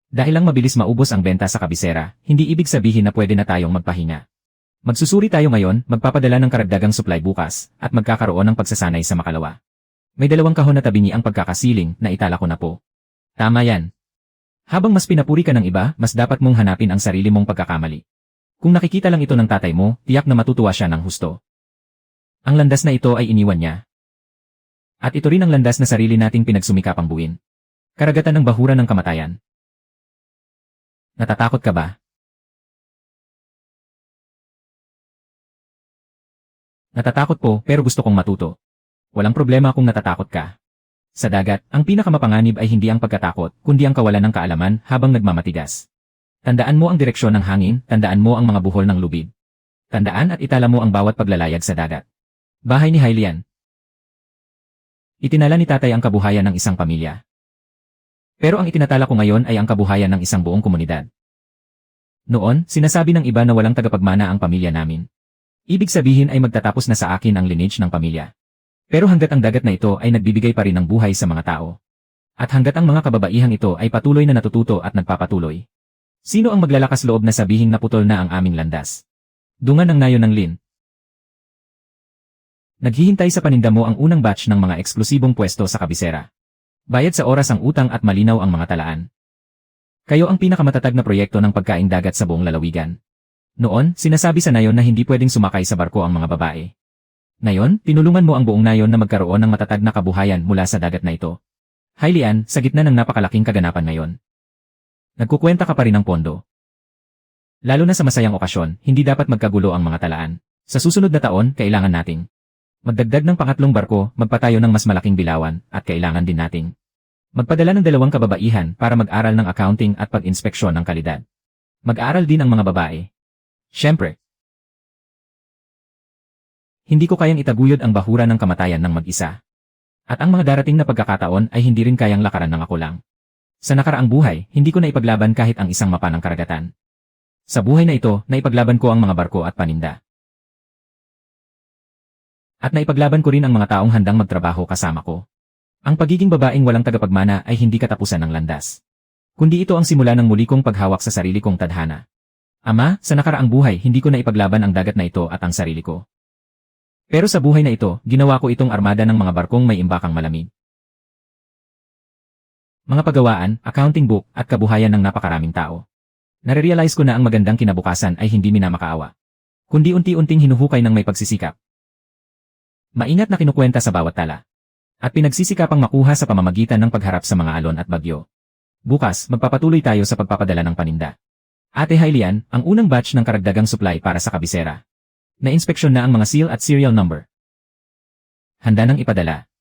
Dahil lang mabilis maubos ang benta sa kabisera, hindi ibig sabihin na pwede na tayong magpahinga. Magsusuri tayo ngayon, magpapadala ng karagdagang supply bukas, at magkakaroon ng pagsasanay sa makalawa. May 2 kahon na tabi ni ang pagkakasiling na itala ko na po. Tama yan. Habang mas pinapuri ka ng iba, mas dapat mong hanapin ang sarili mong pagkakamali. Kung nakikita lang ito ng tatay mo, tiyak na matutuwa siya ng husto. Ang landas na ito ay iniwan niya. At ito rin ang landas na sarili nating pinagsumikapang buuin. Karagatan ng bahura ng kamatayan. Natatakot ka ba? Natatakot po, pero gusto kong matuto. Walang problema kung natatakot ka. Sa dagat, ang pinakamapanganib ay hindi ang pagkatakot, kundi ang kawalan ng kaalaman habang nagmamatigas. Tandaan mo ang direksyon ng hangin, tandaan mo ang mga buhol ng lubid. Tandaan at itala mo ang bawat paglalayag sa dagat. Bahay ni Hylian. Itinala ni tatay ang kabuhayan ng isang pamilya. Pero ang itinatala ko ngayon ay ang kabuhayan ng isang buong komunidad. Noon, sinasabi ng iba na walang tagapagmana ang pamilya namin. Ibig sabihin ay magtatapos na sa akin ang lineage ng pamilya. Pero hanggat ang dagat na ito ay nagbibigay pa rin ng buhay sa mga tao. At hanggat ang mga kababaihang ito ay patuloy na natututo at nagpapatuloy. Sino ang maglalakas loob na sabihing naputol na ang aming landas? Dungan ang nayon ng Lin. Naghihintay sa paninda mo ang unang batch ng mga eksklusibong pwesto sa kabisera. Bayad sa oras ang utang at malinaw ang mga talaan. Kayo ang pinakamatatag na proyekto ng pagkaing dagat sa buong lalawigan. Noon, sinasabi sa nayon na hindi pwedeng sumakay sa barko ang mga babae. Ngayon, tinulungan mo ang buong nayon na magkaroon ng matatag na kabuhayan mula sa dagat na ito. Hylian, sa gitna ng napakalaking kaganapan ngayon. Nagkukwenta ka pa rin ng pondo. Lalo na sa masayang okasyon, hindi dapat magkagulo ang mga talaan. Sa susunod na taon, kailangan nating magdagdag ng pangatlong barko, magpatayo ng mas malaking bilawan, at kailangan din nating magpadala ng 2 kababaihan para mag-aral ng accounting at pag-inspeksyon ng kalidad. Mag-aaral din ang mga babae. Siyempre. Hindi ko kayang itaguyod ang bahura ng kamatayan ng mag-isa. At ang mga darating na pagkakataon ay hindi rin kayang lakaran ng ako lang. Sa nakaraang buhay, hindi ko na ipaglaban kahit ang isang mapa ng karagatan. Sa buhay na ito, naipaglaban ko ang mga barko at paninda. At naipaglaban ko rin ang mga taong handang magtrabaho kasama ko. Ang pagiging babaeng walang tagapagmana ay hindi katapusan ng landas. Kundi ito ang simula ng muli kong paghawak sa sarili kong tadhana. Ama, sa nakaraang buhay hindi ko na ipaglaban ang dagat na ito at ang sarili ko. Pero sa buhay na ito, ginawa ko itong armada ng mga barkong may imbakang malamig. Mga pagawaan, accounting book, at kabuhayan ng napakaraming tao. Nare-realize ko na ang magandang kinabukasan ay hindi minamakaawa. Kundi unti-unting hinuhukay ng may pagsisikap. Maingat na kinukwenta sa bawat tala. At pinagsisikapang makuha sa pamamagitan ng pagharap sa mga alon at bagyo. Bukas, magpapatuloy tayo sa pagpapadala ng paninda. Ate Hylian, ang unang batch ng karagdagang supply para sa kabisera. Na-inspeksyon na ang mga seal at serial number. Handa nang ipadala.